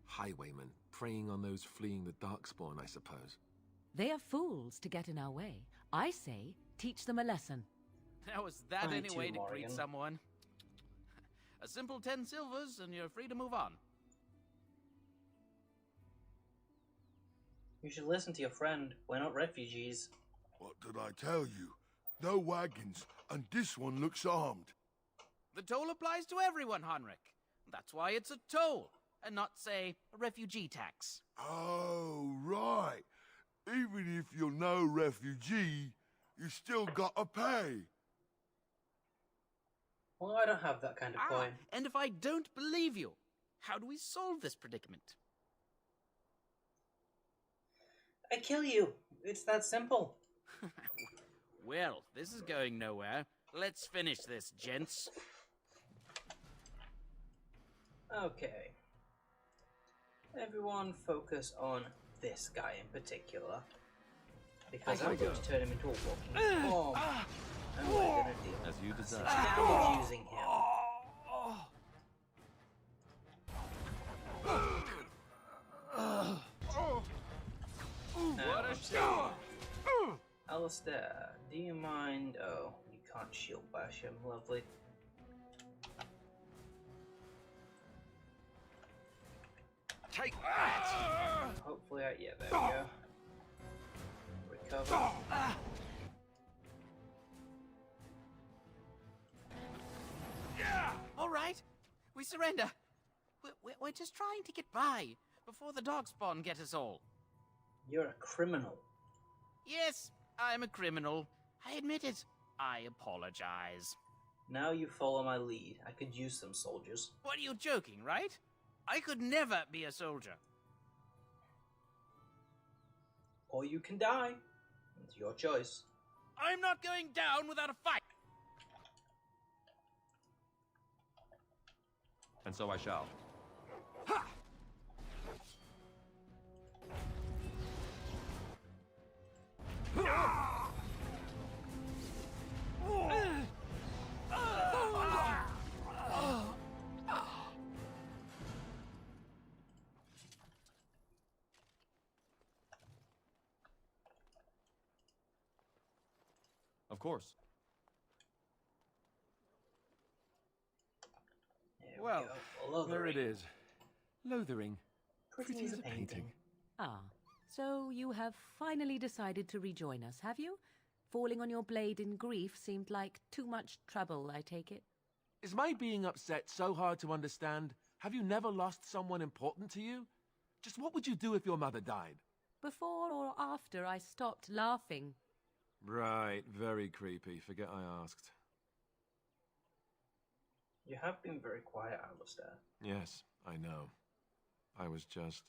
Highwaymen, preying on those fleeing the Darkspawn, I suppose. They are fools to get in our way. I say, teach them a lesson. How is that Fine any too, way to Morgan. greet someone? A simple 10 silvers and you're free to move on. You should listen to your friend. We're not refugees. What did I tell you? No wagons, and this one looks armed. The toll applies to everyone, Henrik. That's why it's a toll, and not, say, a refugee tax. Oh, right. Even if you're no refugee, you still gotta pay. Well, I don't have that kind of coin. And if I don't believe you, how do we solve this predicament? I kill you. It's that simple. Well, this is going nowhere. Let's finish this, gents. Okay. Everyone focus on this guy in particular. Because I'm going to turn him into a walking bomb. And we're going to deal As you desire. damage using him. What a shot! Alistair, do you mind? Oh, you can't shield bash him. Lovely. Take that! Hopefully, yeah, there we go. Recover. All right, we surrender. We're just trying to get by before the Darkspawn get us all. You're a criminal. Yes, I'm a criminal. I admit it. I apologize. Now you follow my lead. I could use some soldiers. What, are you joking, right? I could never be a soldier. Or you can die. It's your choice. I'm not going down without a fight. And so I shall. Of course. Well, there it is. Lothering. Pretty as a painting. Ah, So you have finally decided to rejoin us, have you? Falling on your blade in grief seemed like too much trouble, I take it. Is my being upset so hard to understand? Have you never lost someone important to you? Just what would you do if your mother died? Before or after I stopped laughing. Right, very creepy. Forget I asked. You have been very quiet, Alistair. Yes, I know. I was just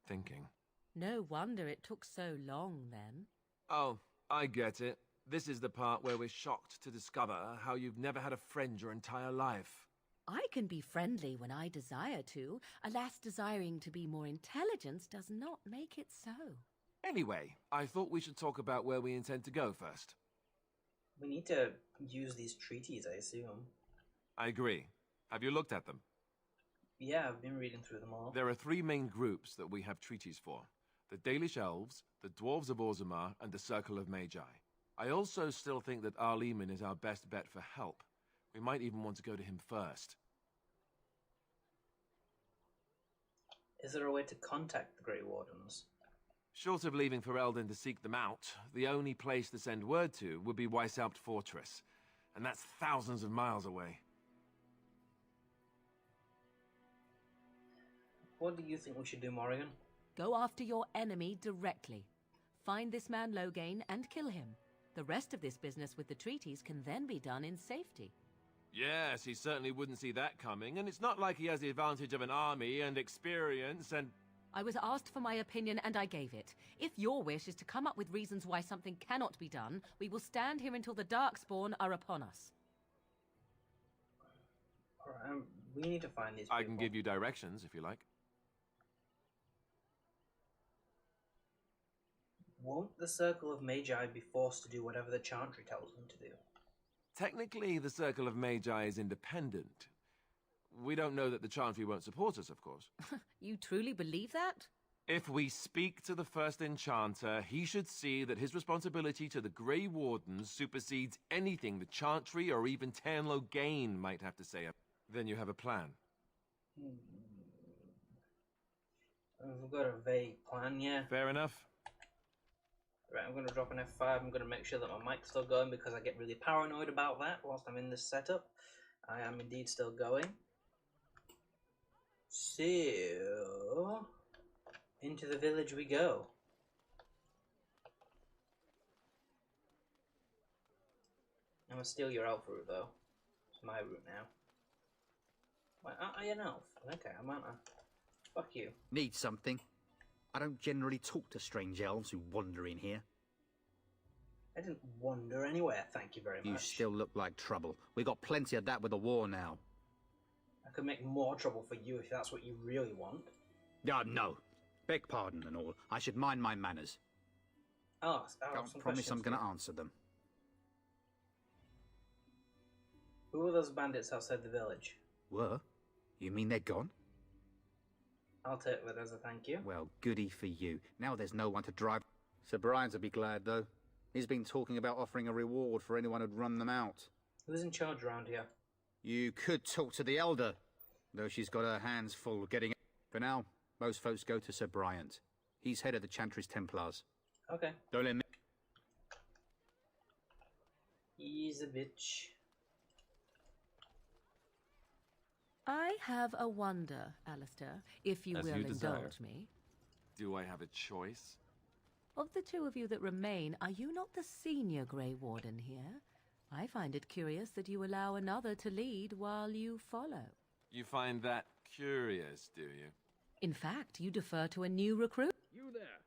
thinking. No wonder it took so long, then. Oh, I get it. This is the part where we're shocked to discover how you've never had a friend your entire life. I can be friendly when I desire to. Alas, desiring to be more intelligent does not make it so. Anyway, I thought we should talk about where we intend to go first. We need to use these treaties, I assume. I agree. Have you looked at them? Yeah, I've been reading through them all. There are 3 main groups that we have treaties for. The Dalish Elves, the Dwarves of Orzammar, and the Circle of Magi. I also still think that Arleman is our best bet for help. We might even want to go to him first. Is there a way to contact the Grey Wardens? Short of leaving Ferelden to seek them out, the only place to send word to would be Weishaupt Fortress. And that's thousands of miles away. What do you think we should do, Morrigan? Go after your enemy directly. Find this man Loghain and kill him. The rest of this business with the treaties can then be done in safety. Yes, he certainly wouldn't see that coming, and it's not like he has the advantage of an army and experience and... I was asked for my opinion and I gave it. If your wish is to come up with reasons why something cannot be done, we will stand here until the Darkspawn are upon us. Alright, we need to find these people. I can give you directions, if you like. Won't the Circle of Magi be forced to do whatever the Chantry tells them to do? Technically, the Circle of Magi is independent. We don't know that the Chantry won't support us, of course. You truly believe that? If we speak to the first Enchanter, he should see that his responsibility to the Grey Wardens supersedes anything the Chantry or even Tairn Loghain might have to say. Then you have a plan. We've got a vague plan, yeah. Fair enough. Right, I'm going to drop an F5. I'm going to make sure that my mic's still going because I get really paranoid about that whilst I'm in this setup. I am indeed still going. So, into the village we go. I'm going to steal your elf route though. It's my route now. Wait, aren't I an elf? Okay, I'm not. Fuck you. Need something? I don't generally talk to strange elves who wander in here. I didn't wander anywhere, thank you very much. You still look like trouble. We got plenty of that with the war now. I could make more trouble for you if that's what you really want. No. Beg pardon and all. I should mind my manners. I'll Can't promise I'm going to answer them. Who are those bandits outside the village? Were? You mean they're gone? I'll take that as a thank you. Well, goody for you. Now there's no one to drive. Sir Brian's will be glad, though. He's been talking about offering a reward for anyone who'd run them out. Who's in charge around here? You could talk to the Elder, though she's got her hands full getting... For now, most folks go to Sir Bryant. He's head of the Chantry's Templars. Okay. Don't let me... He's a bitch. I have a wonder, Alistair, if you As will you desire. indulge me. Do I have a choice? Of the two of you that remain, are you not the senior Grey Warden here? I find it curious that you allow another to lead while you follow. You find that curious, do you? In fact, you defer to a new recruit. You there.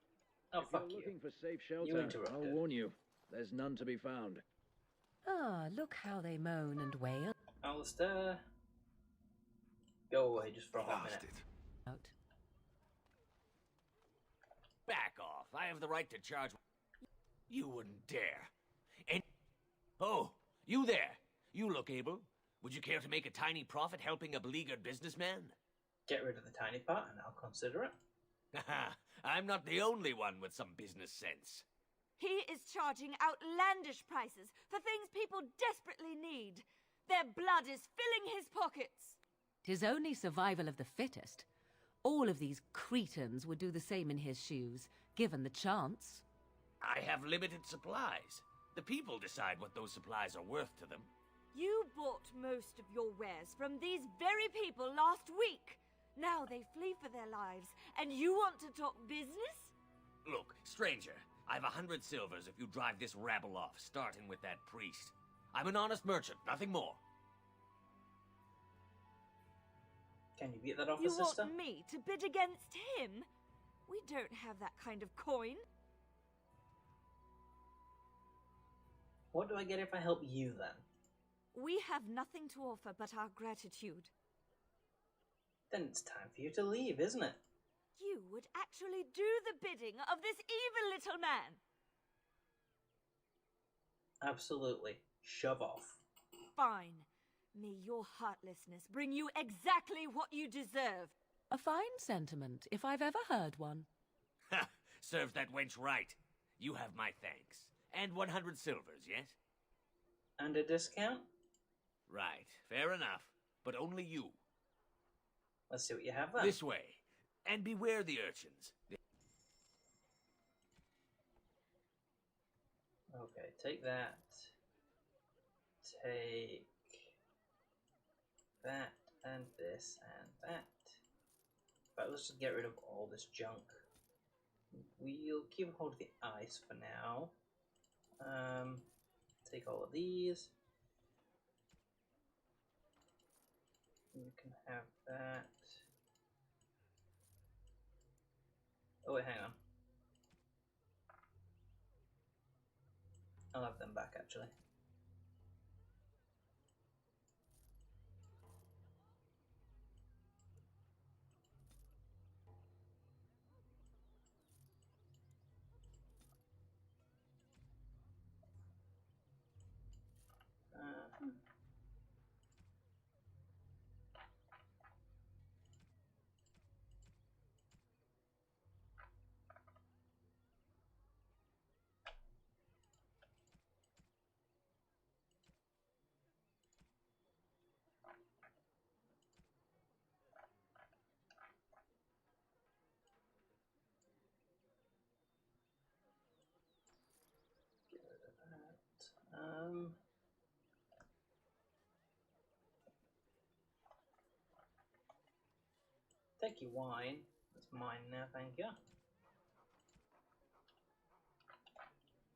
Oh, if fuck you're you. looking for safe You shelter, interrupted. I'll warn you. There's none to be found. Ah, look how they moan and wail. Alistair. Go away just for a hot minute. Out. Back off. I have the right to charge... You wouldn't dare. And... Oh, you there. You look able. Would you care to make a tiny profit helping a beleaguered businessman? Get rid of the tiny part and I'll consider it. Haha, I'm not the only one with some business sense. He is charging outlandish prices for things people desperately need. Their blood is filling his pockets. 'Tis only survival of the fittest. All of these cretins would do the same in his shoes. given the chance. I have limited supplies. The people decide what those supplies are worth to them. You bought most of your wares from these very people last week. Now they flee for their lives, and you want to talk business? Look, stranger, I've 100 silvers if you drive this rabble off, starting with that priest. I'm an honest merchant, nothing more. Can you beat that offer, You sister? want me to bid against him? We don't have that kind of coin. What do I get if I help you, then? We have nothing to offer but our gratitude. Then it's time for you to leave, isn't it? You would actually do the bidding of this evil little man. Absolutely. Shove off. Fine. May your heartlessness bring you exactly what you deserve. A fine sentiment, if I've ever heard one. Ha! Serves that wench right. You have my thanks. And 100 silvers, yes? And a discount? Right. Fair enough. But only you. Let's see what you have then. This way. And beware the urchins. Okay, take that. Take that, and this, and that. But let's just get rid of all this junk. We'll keep hold of the ice for now. Take all of these. You can have that. Oh wait, hang on. I'll have them back actually. Take your wine. That's mine now, thank you.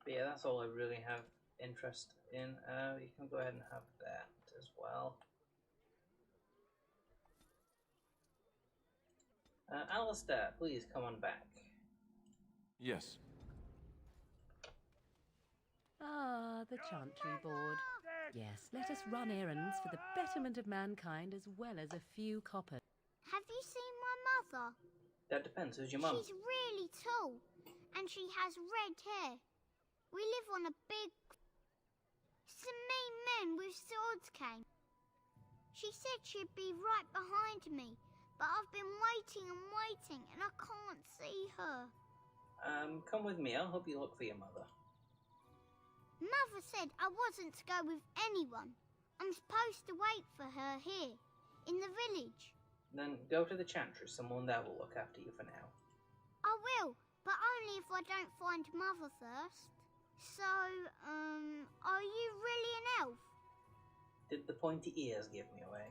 But yeah, that's all I really have interest in. You can go ahead and have that as well. Alistair, please come on back. Yes. Ah, the Chantry Board. Yes, let us run errands for the betterment of mankind as well as a few coppers. Have you seen my mother? That depends. Who's your mum? She's really tall, and she has red hair. We live on a big... Some mean men with swords came. She said she'd be right behind me, but I've been waiting and waiting, and I can't see her. Come with me. I'll help you look for your mother. Mother said I wasn't to go with anyone. I'm supposed to wait for her here, in the village. Then go to the Chantry. Someone there will look after you for now. I will, but only if I don't find Mother first. So, are you really an elf? Did the pointy ears give me away?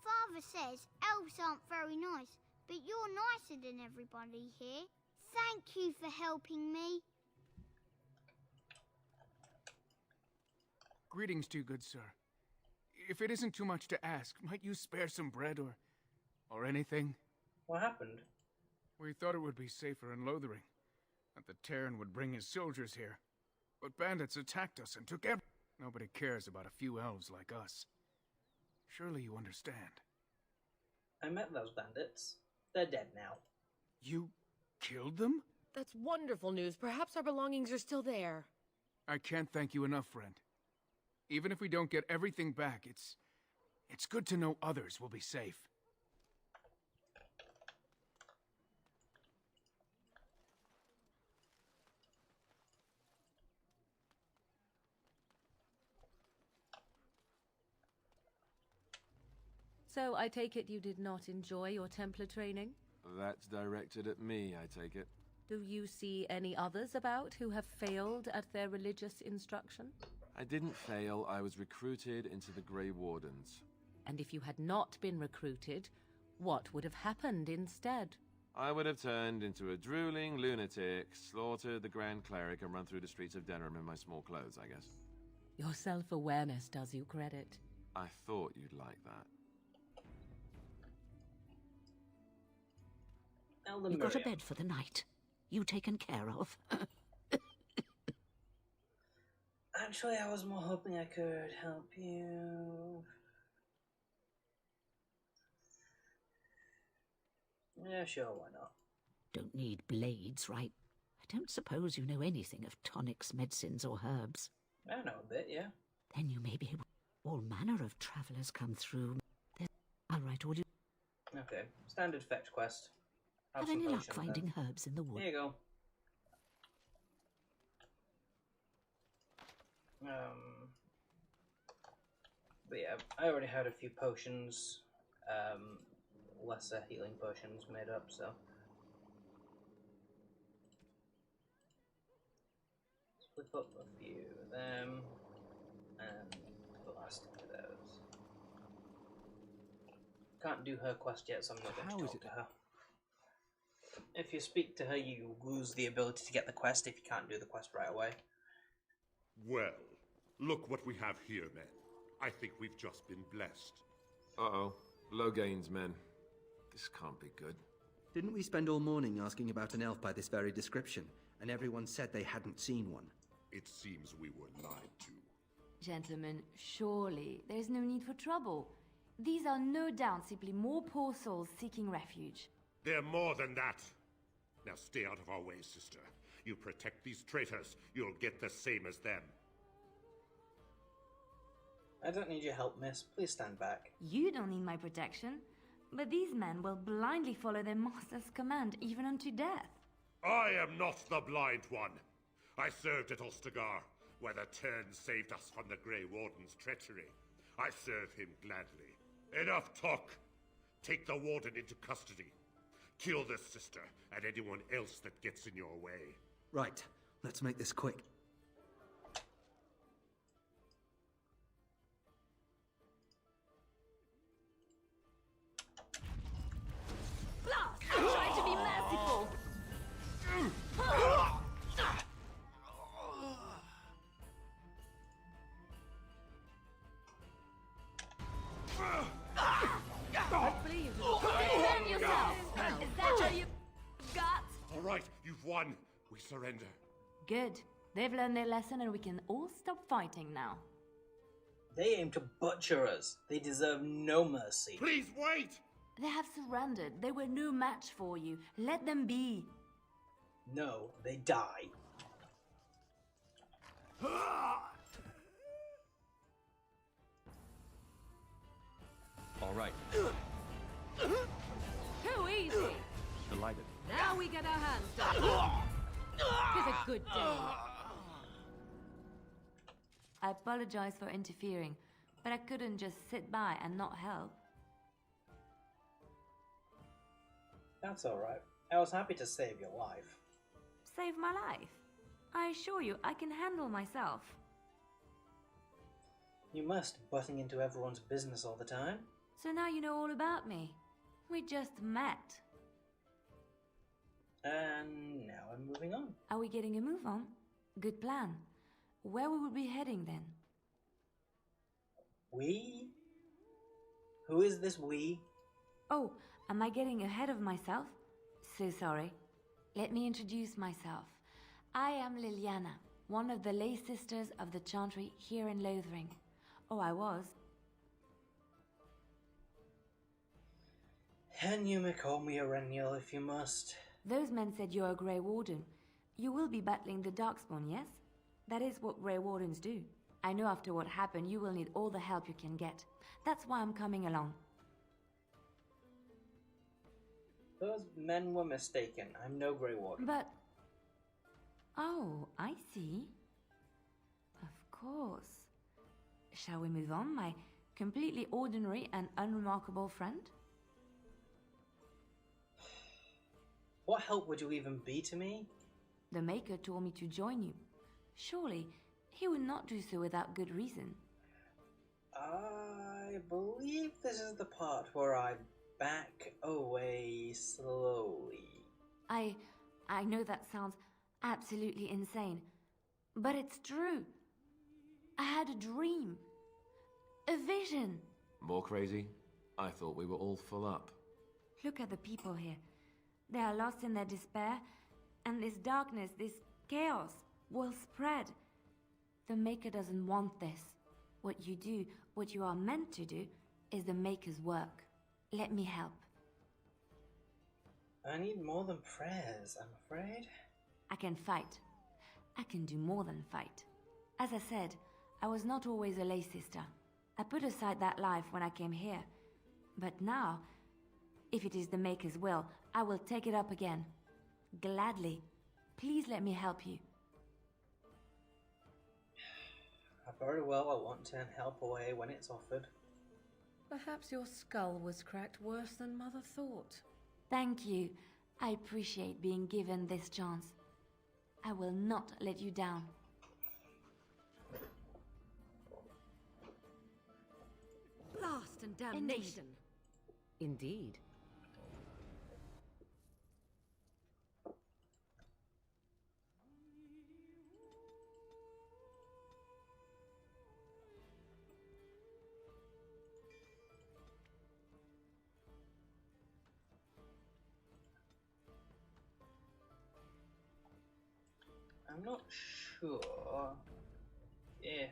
Father says elves aren't very nice, but you're nicer than everybody here. Thank you for helping me. Greetings to you, good sir. If it isn't too much to ask, might you spare some bread or anything? What happened? We thought it would be safer in Lothering, that the Terran would bring his soldiers here. But bandits attacked us and took Nobody cares about a few elves like us. Surely you understand. I met those bandits. They're dead now. You killed them? That's wonderful news. Perhaps our belongings are still there. I can't thank you enough, friend. Even if we don't get everything back, it's good to know others will be safe. So I take it you did not enjoy your Templar training? That's directed at me, I take it. Do you see any others about who have failed at their religious instruction? I didn't fail. I was recruited into the Grey Wardens. And if you had not been recruited, what would have happened instead? I would have turned into a drooling lunatic, slaughtered the Grand Cleric, and run through the streets of Denham in my small clothes, I guess. Your self-awareness does you credit. I thought you'd like that. You got a bed for the night. You taken care of. Actually, I was more hoping I could help you. Yeah, sure, why not? Don't need blades, right? I don't suppose you know anything of tonics, medicines, or herbs. I know a bit, yeah. Then you may be able... All manner of travellers come through. I'll write all you... Okay, standard fetch quest. Have any luck finding herbs in the wood? Here you go. But yeah, I already had a few potions, lesser healing potions made up, so. Flip up a few of them, and the last of those. Can't do her quest yet, so I'm not going to talk to her. If you speak to her, you lose the ability to get the quest if you can't do the quest right away. Well, look what we have here, men. I think we've just been blessed. Uh-oh. Low gains, men. This can't be good. Didn't we spend all morning asking about an elf by this very description, and everyone said they hadn't seen one? It seems we were lied to. Gentlemen, surely there's no need for trouble. These are no doubt simply more poor souls seeking refuge. They're more than that. Now stay out of our way, sister. You protect these traitors, you'll get the same as them. I don't need your help, miss. Please stand back. You don't need my protection, but these men will blindly follow their master's command even unto death. I am not the blind one. I served at Ostagar, where the Tern saved us from the Grey Warden's treachery. I serve him gladly. Enough talk! Take the Warden into custody. Kill this sister and anyone else that gets in your way. Right. Let's make this quick. Blast! Try to be merciful! Hopefully you defend yourself. Is that all you got? All right, you've won. We surrender. Good. They've learned their lesson and we can all stop fighting now. They aim to butcher us. They deserve no mercy. Please wait! They have surrendered. They were no match for you. Let them be. No, they die. All right. Too easy. Delighted. Now we get our hands dirty. It's a good day. I apologize for interfering, but I couldn't just sit by and not help. That's alright. I was happy to save your life. Save my life. I assure you, I can handle myself. You must, butting into everyone's business all the time. So now you know all about me. We just met. And now I'm moving on. Are we getting a move on? Good plan. Where we will be heading then? We? Who is this we? Oh, am I getting ahead of myself? So sorry. Let me introduce myself. I am Liliana, one of the lay sisters of the Chantry here in Lothering. Oh, I was. And you may call me Erennial if you must. Those men said you're a Grey Warden. You will be battling the Darkspawn, yes? That is what Grey Wardens do. I know after what happened, you will need all the help you can get. That's why I'm coming along. Those men were mistaken. I'm no Grey Warden. But... Oh, I see. Of course. Shall we move on, my completely ordinary and unremarkable friend? What help would you even be to me? The Maker told me to join you. Surely, he would not do so without good reason. I believe this is the part where I back away slowly. I know that sounds absolutely insane, but it's true. I had a dream. A vision. More crazy? I thought we were all full up. Look at the people here. They are lost in their despair, and this darkness, this chaos, will spread. The Maker doesn't want this. What you do, what you are meant to do, is the Maker's work. Let me help. I need more than prayers, I'm afraid. I can fight. I can do more than fight. As I said, I was not always a lay sister. I put aside that life when I came here. But now, if it is the Maker's will, I will take it up again. Gladly. Please let me help you. Very well, I want to help away when it's offered. Perhaps your skull was cracked worse than Mother thought. Thank you. I appreciate being given this chance. I will not let you down. Blast and damnation. Indeed. I'm not sure if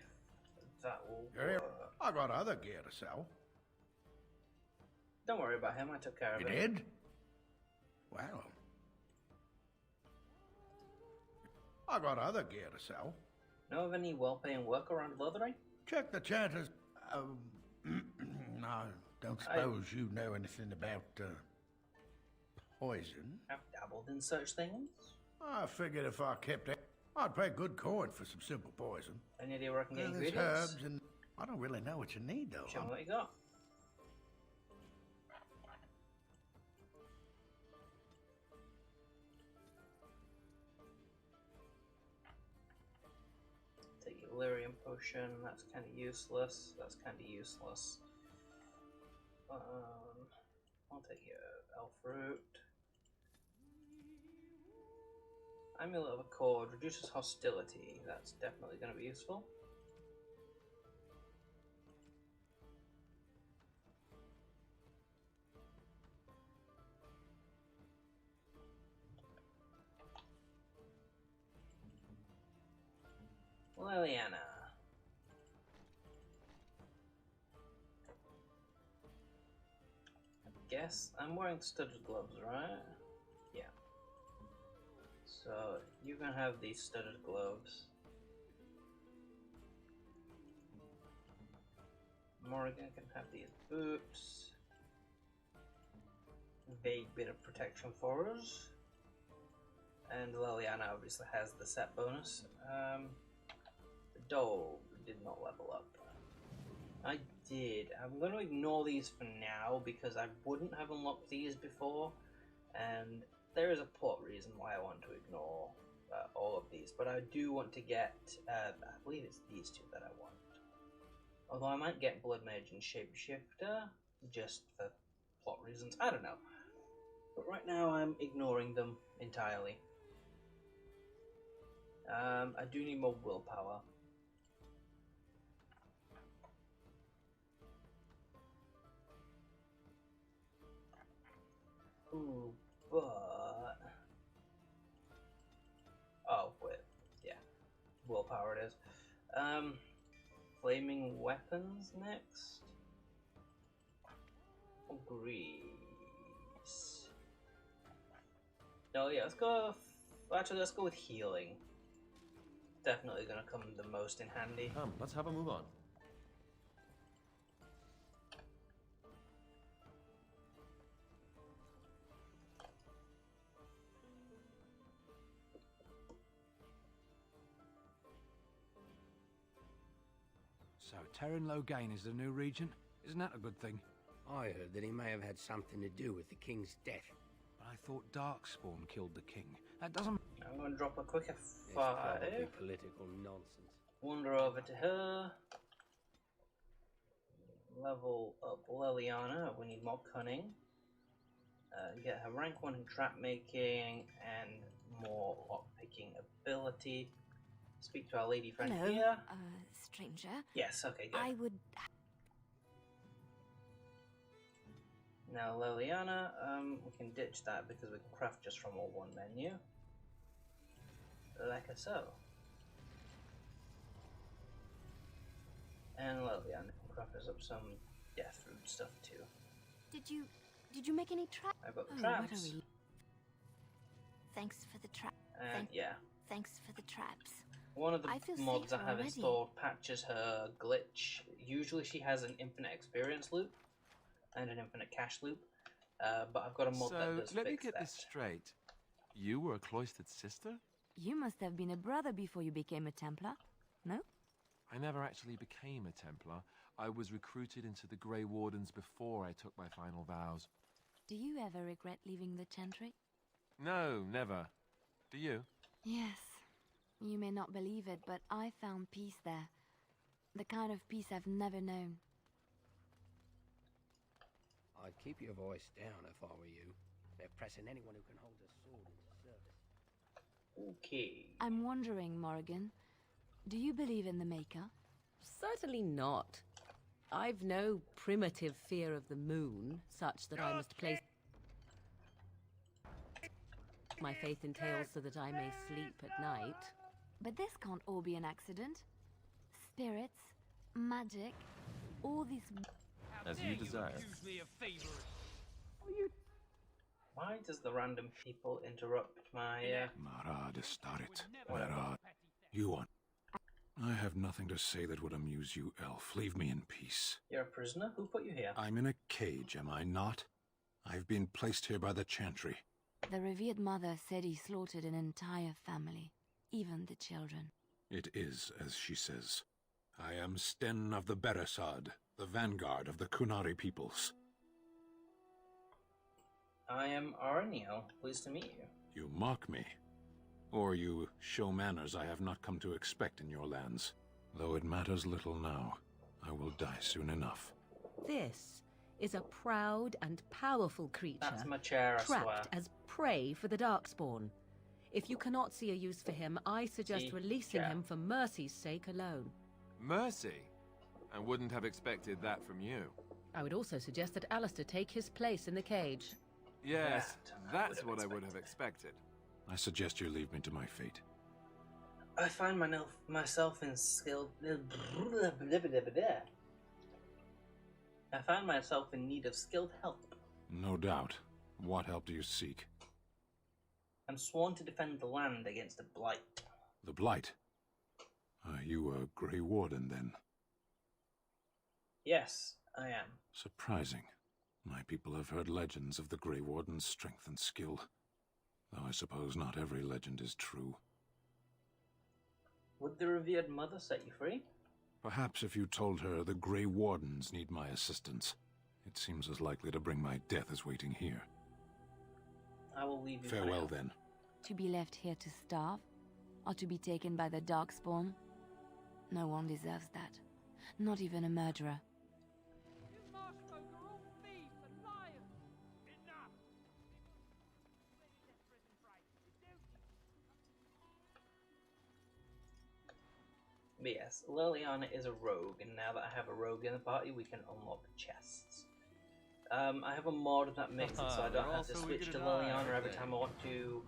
that will work. I got other gear to sell. Don't worry about him, I took care of You it. did? Well, I got other gear to sell. Know of any well-paying work around Lothering? Check the chanters. No, don't suppose you know anything about poison. I've dabbled in such things. I figured if I kept it, I'd pay good coin for some simple poison. Any idea where I can get There's ingredients? herbs and I don't really know what you need though. Show me what you got. Take a Lyrium potion, that's kind of useless. That's kind of useless. I'll take your elf fruit. Amulet of Accord reduces hostility. That's definitely going to be useful. Liliana. I guess I'm wearing studded gloves, right? Yeah. So you can have these studded gloves. Morrigan can have these boots. Vague bit of protection for us. And Liliana obviously has the set bonus. The dog did not level up. I did. I'm going to ignore these for now because I wouldn't have unlocked these before. And there is a plot reason why I want to ignore all of these. But I do want to get, I believe it's these two that I want. Although I might get Blood Mage and Shapeshifter, just for plot reasons. I don't know. But right now I'm ignoring them entirely. I do need more willpower. Ooh, but... Oh, wait. Yeah. Willpower it is. Flaming weapons next. Oh, grease. No, yeah, let's go... Actually, let's go with healing. Definitely gonna come the most in handy. Come, let's have a move on. So, Terran Logain is the new regent? Isn't that a good thing? I heard that he may have had something to do with the king's death. But I thought Darkspawn killed the king. That doesn't... I'm going to drop a quick It's F5. probably political nonsense. Wander over to her. Level up Liliana. We need more cunning. Get her rank 1 in trap making and more lockpicking ability. Speak to our lady friend Hello, here. stranger. Yes, okay, good. I would... Now Liliana, we can ditch that because we can craft just from our one menu. Like so. And Liliana can craft us up some death root stuff too. Did you make any traps? I've got Oh, traps. Thanks for the trap. And yeah. Thanks for the traps. One of the I feel mods I safer have already. installed patches her glitch. Usually she has an infinite experience loop and an infinite cash loop, but I've got a mod that does let me fix get that. this straight. You were a cloistered sister? You must have been a brother before you became a Templar, no? I never actually became a Templar. I was recruited into the Grey Wardens before I took my final vows. Do you ever regret leaving the Chantry? No, never. Do you? Yes. You may not believe it, but I found peace there. The kind of peace I've never known. I'd keep your voice down if I were you. They're pressing anyone who can hold a sword into service. Okay. I'm wondering, Morrigan, do you believe in the Maker? Certainly not. I've no primitive fear of the moon, such that I must place my faith in tales so that I may sleep at night. But this can't all be an accident. Spirits, magic, all these... As you desire. Why does the random people interrupt my... Marad Starit. Marad. You want... I have nothing to say that would amuse you, elf. Leave me in peace. You're a prisoner? Who put you here? I'm in a cage, am I not? I've been placed here by the Chantry. The revered mother said he slaughtered an entire family, even the children. It is as she says. I am Sten of the Beresad, the vanguard of the Kunari peoples. I am Arniel. Pleased to meet you. You mock me. Or you show manners I have not come to expect in your lands. Though it matters little now. I will die soon enough. This is a proud and powerful creature, That's my chair, I swear. trapped as prey for the Darkspawn. If you cannot see a use for him, I suggest releasing him for mercy's sake alone. Mercy? I wouldn't have expected that from you. I would also suggest that Alistair take his place in the cage. Yes, that's what I would have expected. I suggest you leave me to my fate. I find myself in skilled... I find myself in need of skilled help. No doubt. What help do you seek? I'm sworn to defend the land against the Blight. The Blight? Are you a Grey Warden, then? Yes, I am. Surprising. My people have heard legends of the Grey Warden's strength and skill. Though I suppose not every legend is true. Would the revered mother set you free? Perhaps if you told her the Grey Wardens need my assistance. It seems as likely to bring my death as waiting here. I will leave you. Farewell, then. To be left here to starve? Or to be taken by the Darkspawn? No one deserves that. Not even a murderer. But yes, Liliana is a rogue, and now that I have a rogue in the party, we can unlock chests. I have a mod that makes it so I don't have to switch to Liliana every time I want to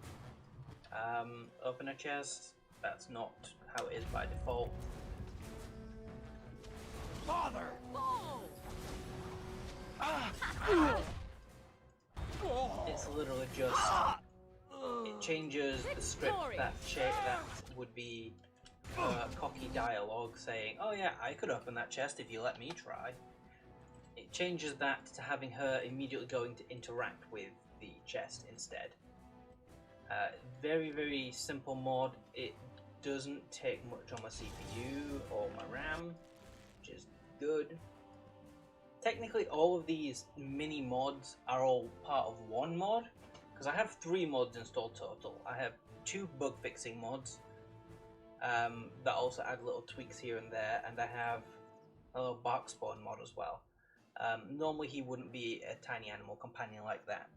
open a chest. That's not how it is by default. Father! It's literally just... It changes the script that would be cocky dialogue saying, oh yeah, I could open that chest if you let me try. It changes that to having her immediately going to interact with the chest instead. Very, very simple mod. It doesn't take much on my CPU or my RAM, which is good. Technically, all of these mini mods are all part of one mod, because I have 3 mods installed total. I have 2 bug fixing mods that also add little tweaks here and there, and I have a little bark spawn mod as well. Normally he wouldn't be a tiny animal companion like that.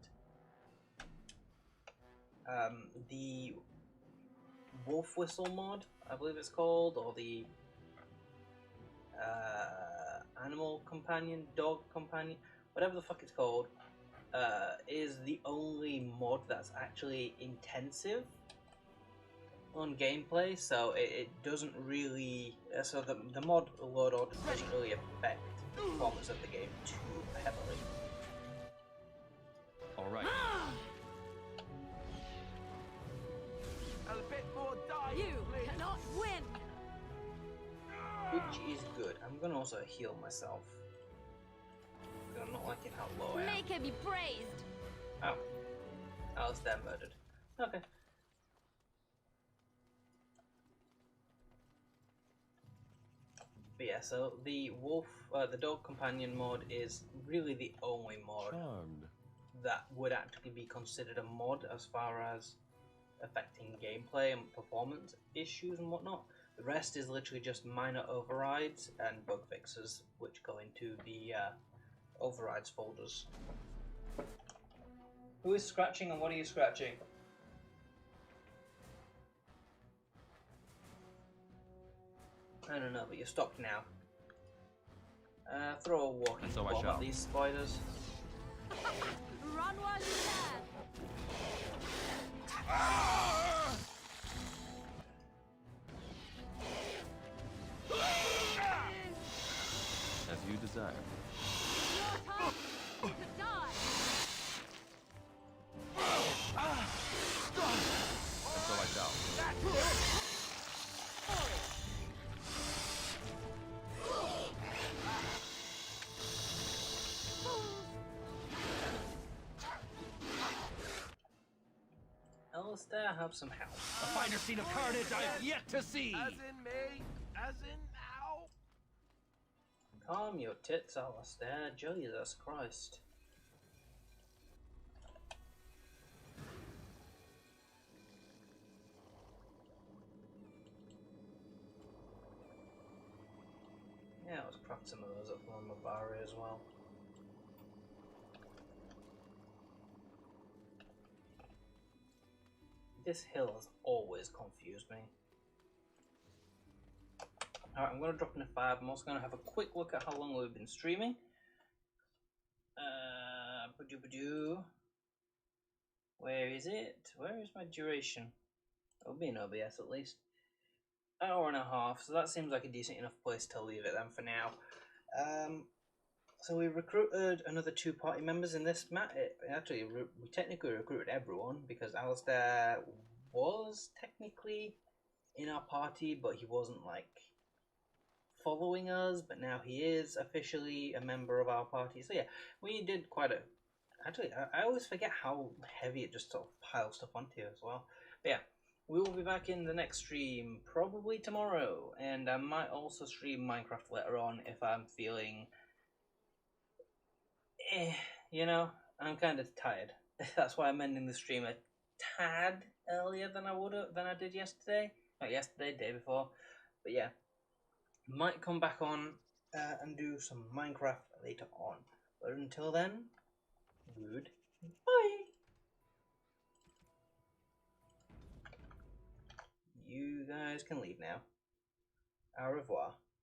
The wolf whistle mod, I believe it's called, or the animal companion, dog companion, whatever the fuck it's called, is the only mod that's actually intensive on gameplay, so it doesn't really, so the mod load order doesn't really affect the performance of the game too heavily. Alright. A bit more die, You cannot win! Which is good. I'm gonna also heal myself. I'm not liking how low I am. Make her be praised! Oh. Alistair murdered. Okay. But yeah, so the wolf, the dog companion mod is really the only mod that would actually be considered a mod as far as affecting gameplay and performance issues and whatnot. The rest is literally just minor overrides and bug fixes, which go into the overrides folders. Who is scratching and what are you scratching? I don't know, but you're stopped now. Throw a walking So bomb at these spiders. Run while you can! As you desire. Your time to die! And so I shall. Alistair, have some help. A finer scene of carnage I've yet to see! As in me, as in now. Calm your tits, Alistair. Jesus Christ. Yeah, let's craft some of those up on my bar as well. This hill has always confused me. Alright, I'm going to drop in a 5. I'm also going to have a quick look at how long we've been streaming. Where is it? Where is my duration? It'll be in OBS at least. Hour and a half, so that seems like a decent enough place to leave it then for now. So we recruited another 2 party members in this match. Actually, we technically recruited everyone because Alistair was technically in our party, but he wasn't like following us, but now he is officially a member of our party. So yeah, we did quite a... Actually, I always forget how heavy it just sort of piles stuff onto you as well. But yeah, we will be back in the next stream, probably tomorrow, and I might also stream Minecraft later on if I'm feeling... you know, I'm kind of tired. That's why I'm ending the stream a tad earlier than I did yesterday. Not yesterday, day before. But yeah, might come back on and do some Minecraft later on. But until then, goodbye. You guys can leave now. Au revoir.